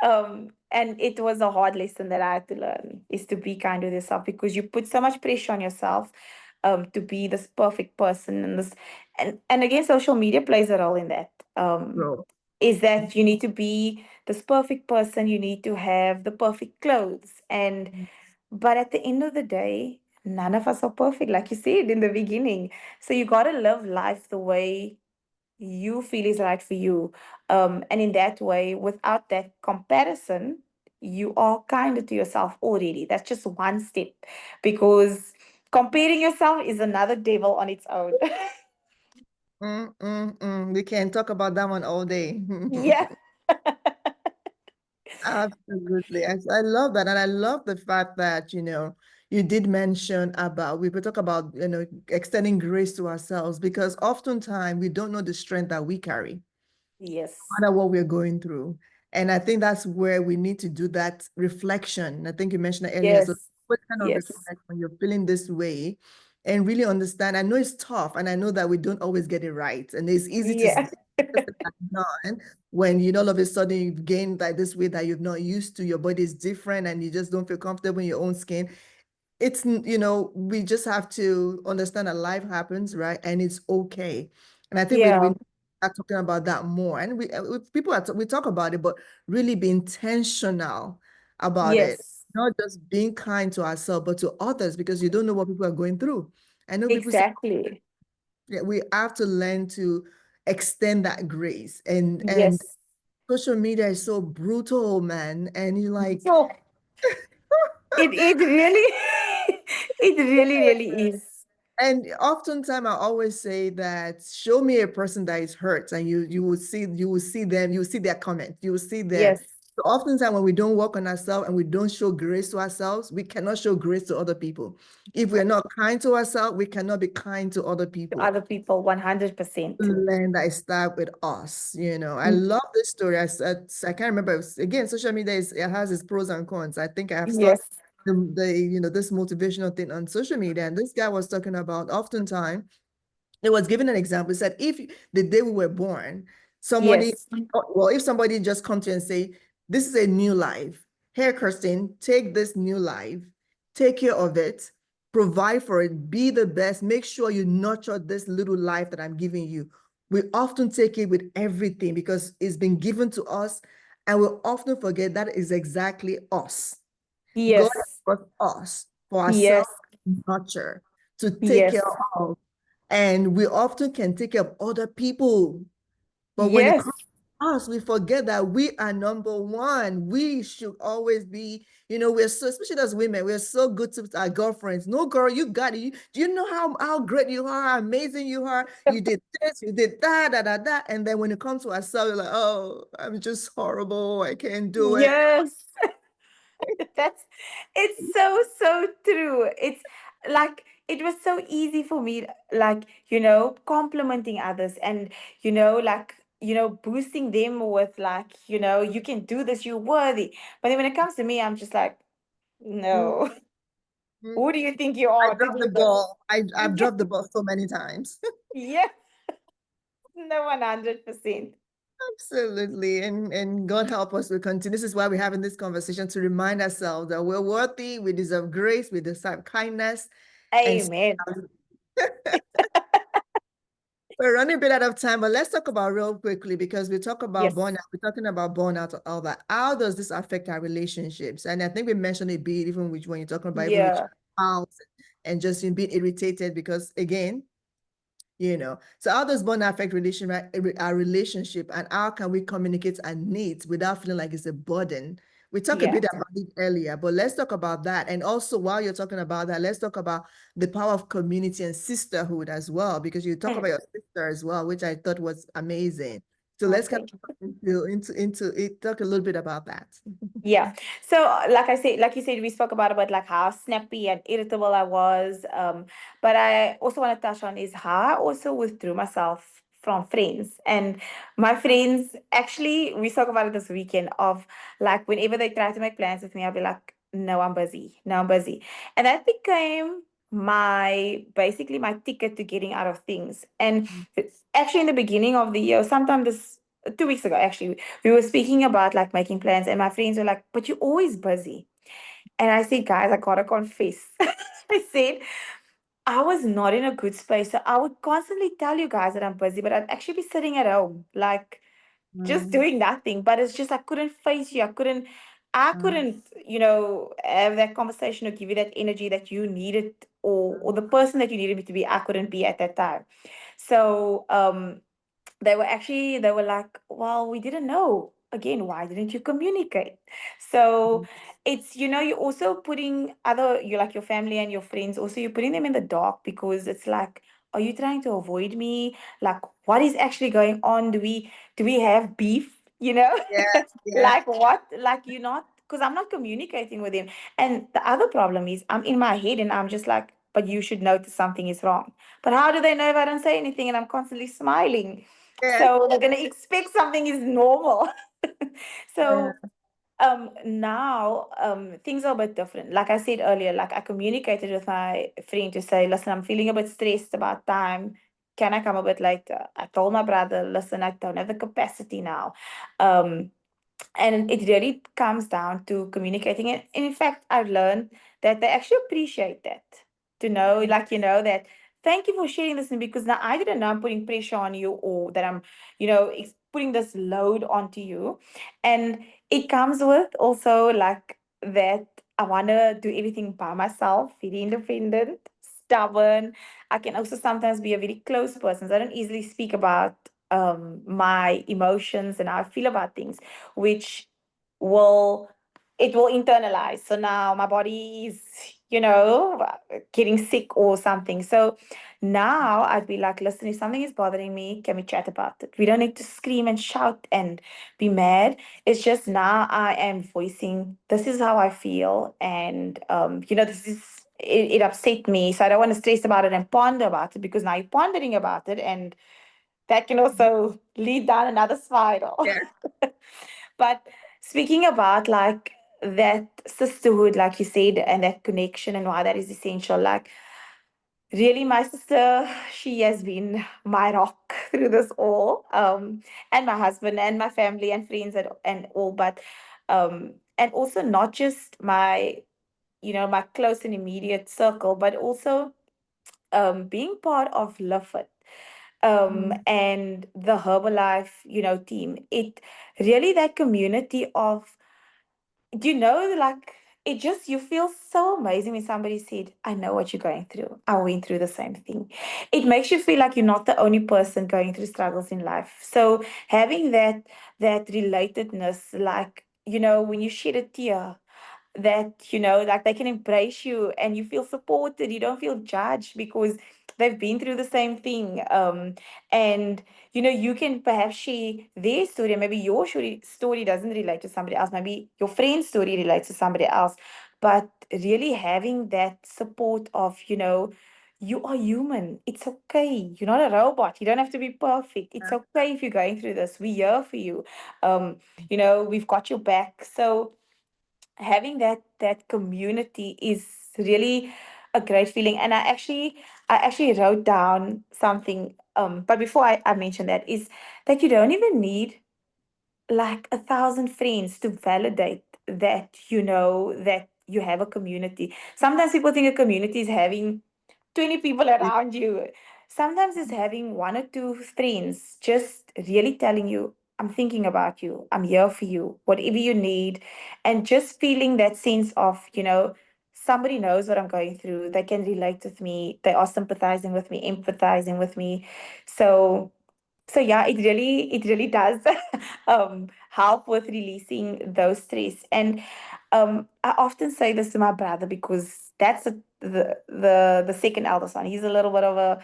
And it was a hard lesson that I had to learn is to be kind with yourself because you put so much pressure on yourself to be this perfect person and this and again social media plays a role in that. Bro. Is that you need to be this perfect person, you need to have the perfect clothes and but at the end of the day, none of us are perfect, like you said in the beginning. So you got to live life the way you feel is right for you. And in that way, without that comparison, you are kinder to yourself already. That's just one step because comparing yourself is another devil on its own. We can talk about that one all day. Yeah. Absolutely. I love that. And I love the fact that, you did mention about, we could talk about, extending grace to ourselves because oftentimes we don't know the strength that we carry Yes. matter what we're going through. And I think that's where we need to do that reflection. I think you mentioned it earlier. So Yes. what kind of Yes. reflect when you're feeling this way and really understand. I know it's tough and I know that we don't always get it right. And it's easy to Yeah. none when all of a sudden you've gained like this weight that you've not used to, your body is different and you just don't feel comfortable in your own skin. We just have to understand that life happens, right? And it's okay. And I think we Yeah. are talking about that more. And people we talk about it, but really be intentional about it. Yes. Not just being kind to ourselves, but to others, because you don't know what people are going through. I know people say, Exactly. yeah, we have to learn to extend that grace. And Yes. social media is so brutal, man. And you're like, So it really it really really is. and oftentimes I always say that show me a person that is hurt, and you will see their comment, you will see their. Yes. So oftentimes when we don't work on ourselves and we don't show grace to ourselves, we cannot show grace to other people. If we're not kind to ourselves, we cannot be kind to other To people. other people 100%. Learn that it start with us. I Mm. love this story. I can't remember. Again, social media it has its pros and cons. I think I have started Yes. this motivational thing on social media, and this guy was talking about oftentimes it was given an example. It said if the day we were born, somebody, Yes. well, if somebody just come to you and say, "This is a new life. Here, Kirstin, take this new life, take care of it, provide for it, be the best, make sure you nurture this little life that I'm giving you." We often take it with everything because it's been given to us, and we often forget that is exactly us. God Yes. has brought us for ourselves Yes. to nurture, to take care Yes. of. And we often can take care of other people. But when it Yes. comes to us, we forget that we are number one. We should always be, we're so, especially as women, we're so good to our girlfriends. No, girl, you got it. Do you know how great you are, how amazing you are? You did this, you did that, that, that, that. And then when it comes to ourselves, you're like, oh, I'm just horrible. I can't do it. Yes. That's it's so so true. It's like it was so easy for me, like, complimenting others and, like, boosting them with, like, you can do this, you're worthy. But then when it comes to me, I'm just like, Mm, no, mm. who do you think you I are to dropped the do this? ball. I've Yeah, dropped the ball so many times. yeah, no, 100%. Absolutely. And God help us to continue. This is why we're having this conversation to remind ourselves that we're worthy, we deserve grace, we deserve kindness. And Amen. we're running a bit out of time, but let's talk about real quickly because we talk about Yes. burnout. We're talking about burnout and all that. How does this affect our relationships? And I think we mentioned a bit, even which when you're talking about even with Yeah. your spouse and just being irritated because again, so how does burnout affect our relationship, and how can we communicate our needs without feeling like it's a burden? We talked a Yeah. bit about it earlier, but let's talk about that. And also, while you're talking about that, let's talk about the power of community and sisterhood as well, because you talk about Mm. your sister as well, which I thought was amazing. So Oh, let's kind thank of you. into it, talk a little bit about that. Yeah. So, like I said, like you said, we spoke about like how snappy and irritable I was. But I also want to touch on is how I also withdrew myself from friends. And my friends, actually, we spoke about it this weekend of, like, whenever they try to make plans with me, I'll be like, no, I'm busy. No, I'm busy. And that became basically my ticket to getting out of things. And actually in the beginning of the year, sometime this 2 weeks ago, actually, we were speaking about like making plans, and my friends were like, but you're always busy. And I said, guys, I gotta confess. I said, I was not in a good space. So I would constantly tell you guys that I'm busy, but I'd actually be sitting at home, like just Mm, doing nothing. But it's just I couldn't face you. I mm, couldn't, have that conversation or give you that energy that you needed, or the person that you needed me to be, I couldn't be at that time. So they were like, well, we didn't know, again, why didn't you communicate? So mm, it's, you're also putting you, like your family and your friends, also you're putting them in the dark, because it's like, are you trying to avoid me? Like, what is actually going on? Do we have beef, yes, yes, like what, like, you're not, because I'm not communicating with them. And the other problem is I'm in my head and I'm just like, but you should notice something is wrong. But how do they know if I don't say anything and I'm constantly smiling? yes, So they're gonna expect something is normal. yeah, So now things are a bit different. Like I said earlier, like I communicated with my friend to say, listen, I'm feeling a bit stressed about time. Can I come a bit later? I told my brother, listen, I don't have the capacity now. Um, and it really comes down to communicating it. And in fact, I've learned that they actually appreciate that. To know, like, that thank you for sharing this, and because now I didn't know I'm putting pressure on you, or that I'm, putting this load onto you. And it comes with also like that I want to do everything by myself, very independent, stubborn. I can also sometimes be a very close person. So I don't easily speak about my emotions and how I feel about things, which will it will internalize. So now my body is, getting sick or something. So now I'd be like, listen, if something is bothering me, can we chat about it? We don't need to scream and shout and be mad. It's just now I am voicing, this is how I feel. And, it upset me. So I don't want to stress about it and ponder about it, because now you're pondering about it, and that can also lead down another spiral. yeah. But speaking about like that sisterhood, like you said, and that connection and why that is essential, like really my sister, she has been my rock through this all. And my husband and my family and friends and all, but and also not just my, my close and immediate circle, but also being part of Love It. Mm. and the Herbalife, team. It really that community of, like, it just, you feel so amazing when somebody said, I know what you're going through. I went through the same thing. It makes you feel like you're not the only person going through struggles in life. So having that relatedness, like, when you shed a tear, that like they can embrace you and you feel supported, you don't feel judged because they've been through the same thing. And you can perhaps share their story, and maybe your story doesn't relate to somebody else, maybe your friend's story relates to somebody else, but really having that support of, you are human. It's okay. You're not a robot. You don't have to be perfect. It's okay if you're going through this. We're here for you. Um, we've got your back. So having that community is really a great feeling. And I actually wrote down something, but before I mention that, is that you don't even need like 1,000 friends to validate that that you have a community. Sometimes people think a community is having 20 people around you. Sometimes it's having one or two friends just really telling you, I'm thinking about you, I'm here for you, whatever you need. And just feeling that sense of, somebody knows what I'm going through. They can relate with me. They are sympathizing with me, empathizing with me. So yeah, it really does help with releasing those stress. And I often say this to my brother because that's the second eldest one. He's a little bit of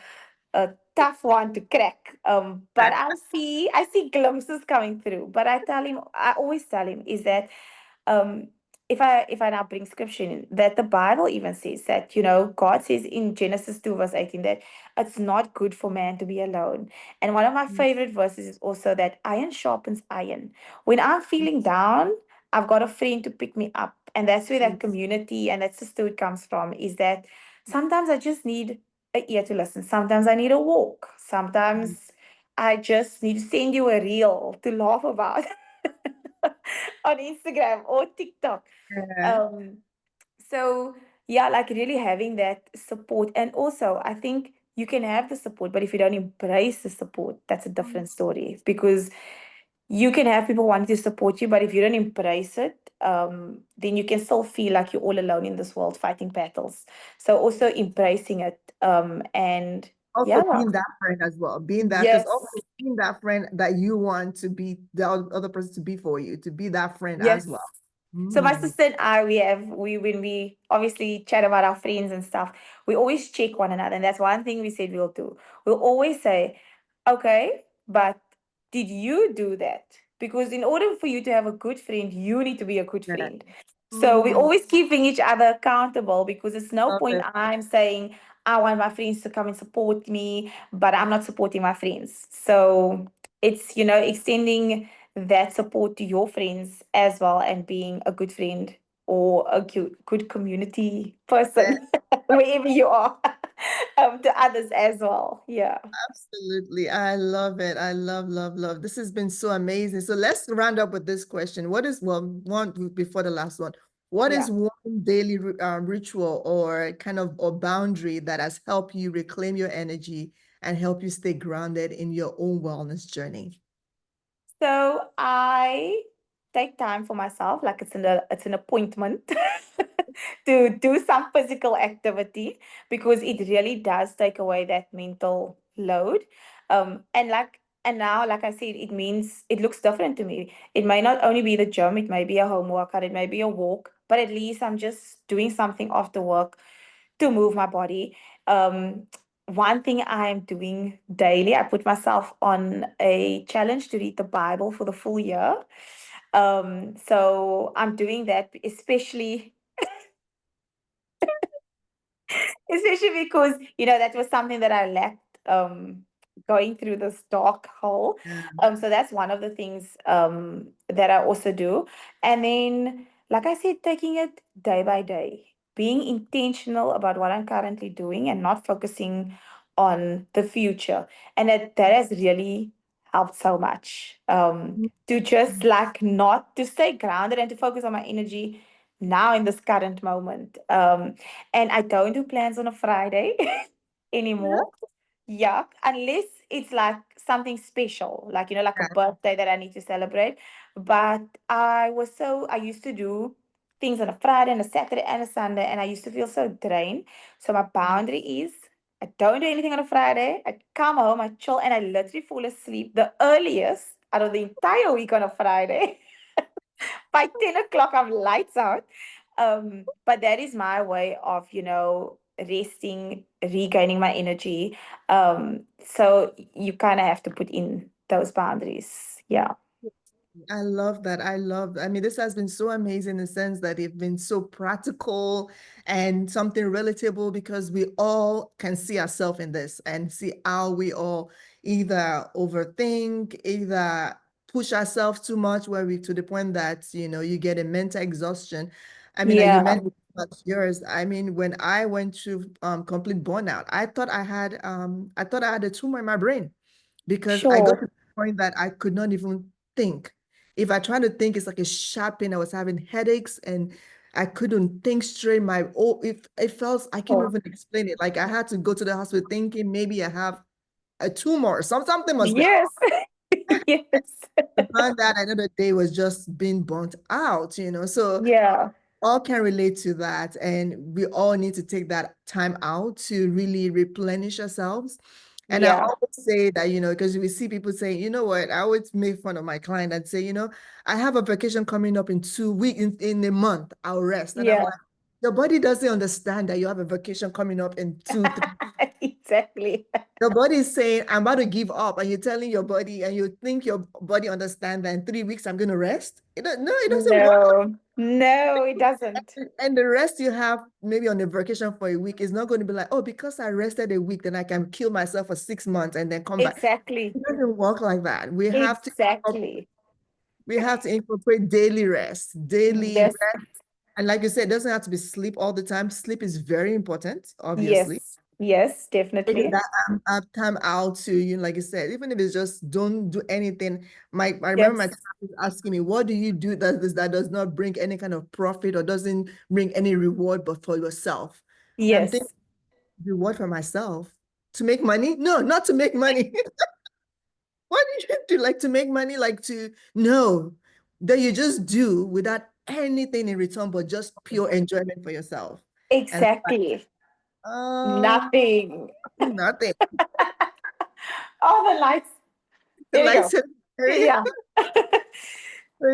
a tough one to crack. But I see glimpses coming through. But I always tell him is that um if I now bring scripture in, that the Bible even says that, God says in Genesis 2 verse 18 that it's not good for man to be alone. And one of my favorite verses is also that iron sharpens iron. When I'm feeling down, I've got a friend to pick me up. And that's where that community and that sisterhood comes from, is that sometimes I just need a ear to listen. Sometimes I need a walk. Sometimes I just need to send you a reel to laugh about on Instagram or TikTok. Yeah. Um, so yeah, like really having that support. And also, I think you can have the support, but if you don't embrace the support, that's a different story. Because you can have people wanting to support you, but if you don't embrace it, then you can still feel like you're all alone in this world fighting battles. So also embracing it, and Also yeah, being that friend as well, being that, because yes. also being that friend that you want to be the other person to be for you, to be that friend as Yes. well. So my Mm. sister and I, we when we obviously chat about our friends and stuff, we always check one another, and that's one thing we said we'll do. We'll always say, "Okay, but did you do that?" Because in order for you to have a good friend, you need to be a good Yeah. friend. So we Mm. always keeping each other accountable, because it's no Love point it. I'm saying I want my friends to come and support me, but I'm not supporting my friends. So it's extending that support to your friends as well, and being a good friend or a good community Yeah, person wherever you are, to others as well. Yeah. absolutely. I love it. I love, love, love. This has been so amazing. So let's round up with this question. What is, well, one before the last one? What Yeah. is one daily ritual or kind of or boundary that has helped you reclaim your energy and help you stay grounded in your own wellness journey? So I take time for myself, like it's an appointment to do some physical activity, because it really does take away that mental load. And now, like I said, it means it looks different to me. It may not only be the gym, it may be a home workout, it may be a walk, but at least I'm just doing something after work to move my body. Um, One thing I'm doing daily, I put myself on a challenge to read the Bible for the full year. So I'm doing that, especially because that was something that I lacked, going through this dark hole. Yeah. So that's one of the things that I also do. And then, like I said, taking it day by day, being intentional about what I'm currently doing and not focusing on the future. And that has really helped so much, to just like not to stay grounded and to focus on my energy now in this current moment. And I don't do plans on a Friday Yeah. anymore. Yeah, unless it's like something special, like, like a Yeah. birthday that I need to celebrate. But I used to do things on a Friday and a Saturday and a Sunday, and I used to feel so drained. So my boundary is I don't do anything on a Friday. I come home, I chill, and I literally fall asleep the earliest out of the entire week on a Friday. By 10 o'clock, I'm lights out. But that is my way of, resting, regaining my energy. So you kind of have to put in those boundaries. Yeah. I love that. I mean, this has been so amazing in the sense that it's been so practical and something relatable because we all can see ourselves in this and see how we all either overthink, either push ourselves too much where we to the point that, you get a mental exhaustion. I mean, and you Yeah. mentioned about yours. I mean, when I went through complete burnout, I thought I had a tumor in my brain because I got Sure. to the point that I could not even think. If I try to think, it's like a sharp pain. I was having headaches and I couldn't think straight. It felt I can't Sure. even explain it. Like I had to go to the hospital thinking maybe I have a tumor or something must be. Yes. Yes. Beyond that, another day was just being burnt out, So Yeah. all can relate to that. And we all need to take that time out to really replenish ourselves. And I Yeah. always say that, because we see people saying, you know what, I always make fun of my client and say, I have a vacation coming up in 2 weeks, in a month, I'll rest. And I'm Yeah. like, your body doesn't understand that you have a vacation coming up in 2, 3. Exactly. Your body is saying, I'm about to give up. And you're telling your body, and you think your body understands that in 3 weeks, I'm going to rest. No, it doesn't work. No. No, it doesn't. And the rest you have maybe on a vacation for a week is not going to be like, oh, because I rested a week, then I can kill myself for 6 months and then come back. Exactly. It doesn't work like that. Exactly. We have to incorporate daily rest, daily Yes. rest. And like you said, it doesn't have to be sleep all the time. Sleep is very important, obviously. Yes. Yes, Taking definitely. that time out to, like you said, even if it's just don't do anything. I remember my Yes. therapist asking me, what do you do that does not bring any kind of profit or doesn't bring any reward, but for yourself? And I'm thinking, Yes. reward for myself to make money? No, not to make money. What do you do? Like to make money, like to no, that you just do without anything in return, but just pure enjoyment for yourself. And Exactly. um, Nothing. nothing. Oh, the lights. The There we lights go. are very, Yeah.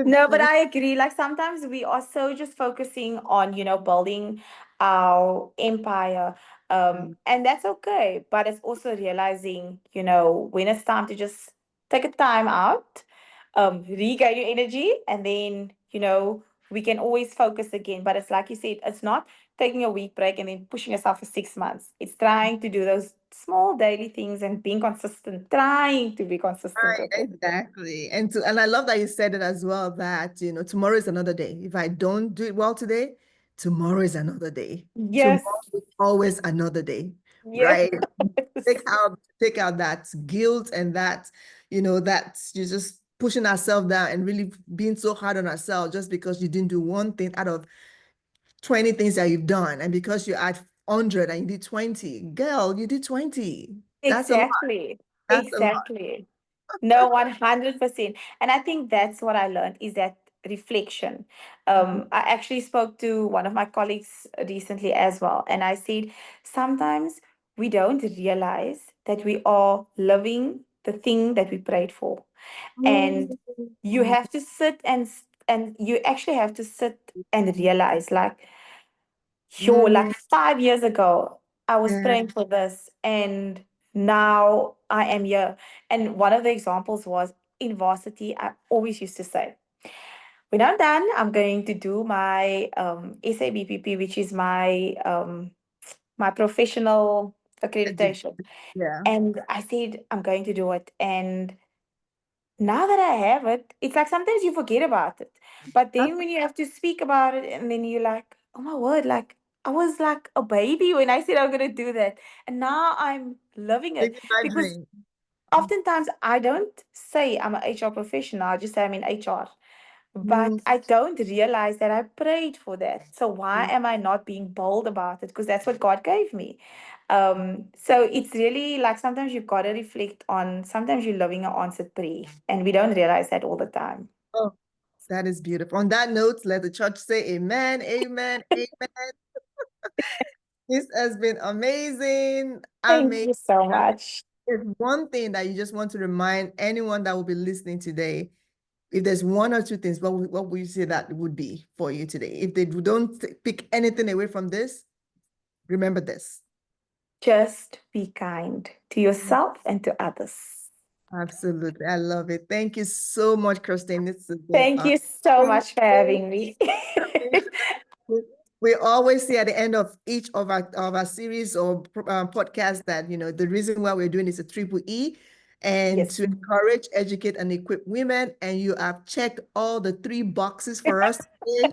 No, but I agree. Like sometimes we are so just focusing on, building our empire. And that's okay. But it's also realizing, when it's time to just take a time out, regain your energy, and then, we can always focus again. But it's like you said, it's not taking a week break and then pushing yourself for 6 months. It's trying to do those small daily things and being consistent, trying to be consistent right, with it. exactly. And I love that you said it as well, that tomorrow is another day. If I don't do it well today, tomorrow is another day. Yes. Tomorrow is always another day, Yes. right? Take out that guilt and that you're just pushing ourselves down and really being so hard on ourselves just because you didn't do one thing out of 20 things that you've done. And because you add 100 and you did 20, girl, you did 20. That's a lot. Exactly. That's a lot. Exactly. No, 100%. And I think that's what I learned is that reflection. I actually spoke to one of my colleagues recently as well, and I said sometimes we don't realize that we are living the thing that we prayed for. And you Mhm. have to sit and you actually have to sit and realize like, sure, like Mm, 5 years ago, I was yeah. praying for this, and now I am here. And one of the examples was in varsity, I always used to say, when I'm done, I'm going to do my SABPP, which is my professional accreditation. Yeah. And I said, I'm going to do it. And now that I have it, it's like sometimes you forget about it. But then when you have to speak about it, and then you're like, oh my word, like I was like a baby when I said I'm going to do that. And now I'm loving it Living my because dream. oftentimes I don't say I'm an HR professional, I just say I'm in HR. but I don't realize that I prayed for that. So why Mm. am I not being bold about it? Because that's what God gave me. So it's really like sometimes you've got to reflect on sometimes you're living an answered prayer, and we don't realize that all the time. Oh, that is beautiful. On that note, let the church say amen, amen, amen. This has been amazing. Thank Amazing. you so much. There's one thing that you just want to remind anyone that will be listening today. If there's one or two things, what would you say that would be for you today? If they don't pick anything away from this, remember this. Just be kind to yourself and to others. Absolutely. I love it. Thank you so much, Kirstin. This has been Thank you so much for amazing. having me. We always say at the end of each of our series or podcast that the reason why we're doing is a triple E, and Yes. to encourage, educate, and equip women. And you have checked all the three boxes for us today.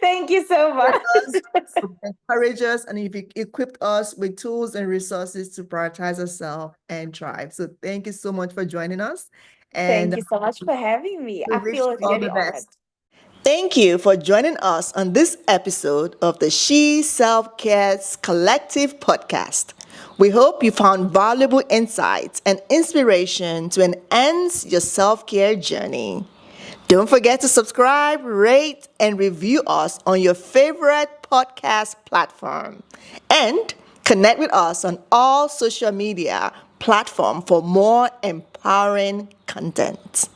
Thank you so With much. us, to encourage us, and you've equipped us with tools and resources to prioritize ourselves and thrive. So thank you so much for joining us, and Thank you so much for having me. we I wish you feel all the really honored. best. Thank you for joining us on this episode of the She Self Cares Collective podcast. We hope you found valuable insights and inspiration to enhance your self care journey. Don't forget to subscribe, rate, and review us on your favorite podcast platform. And connect with us on all social media platforms for more empowering content.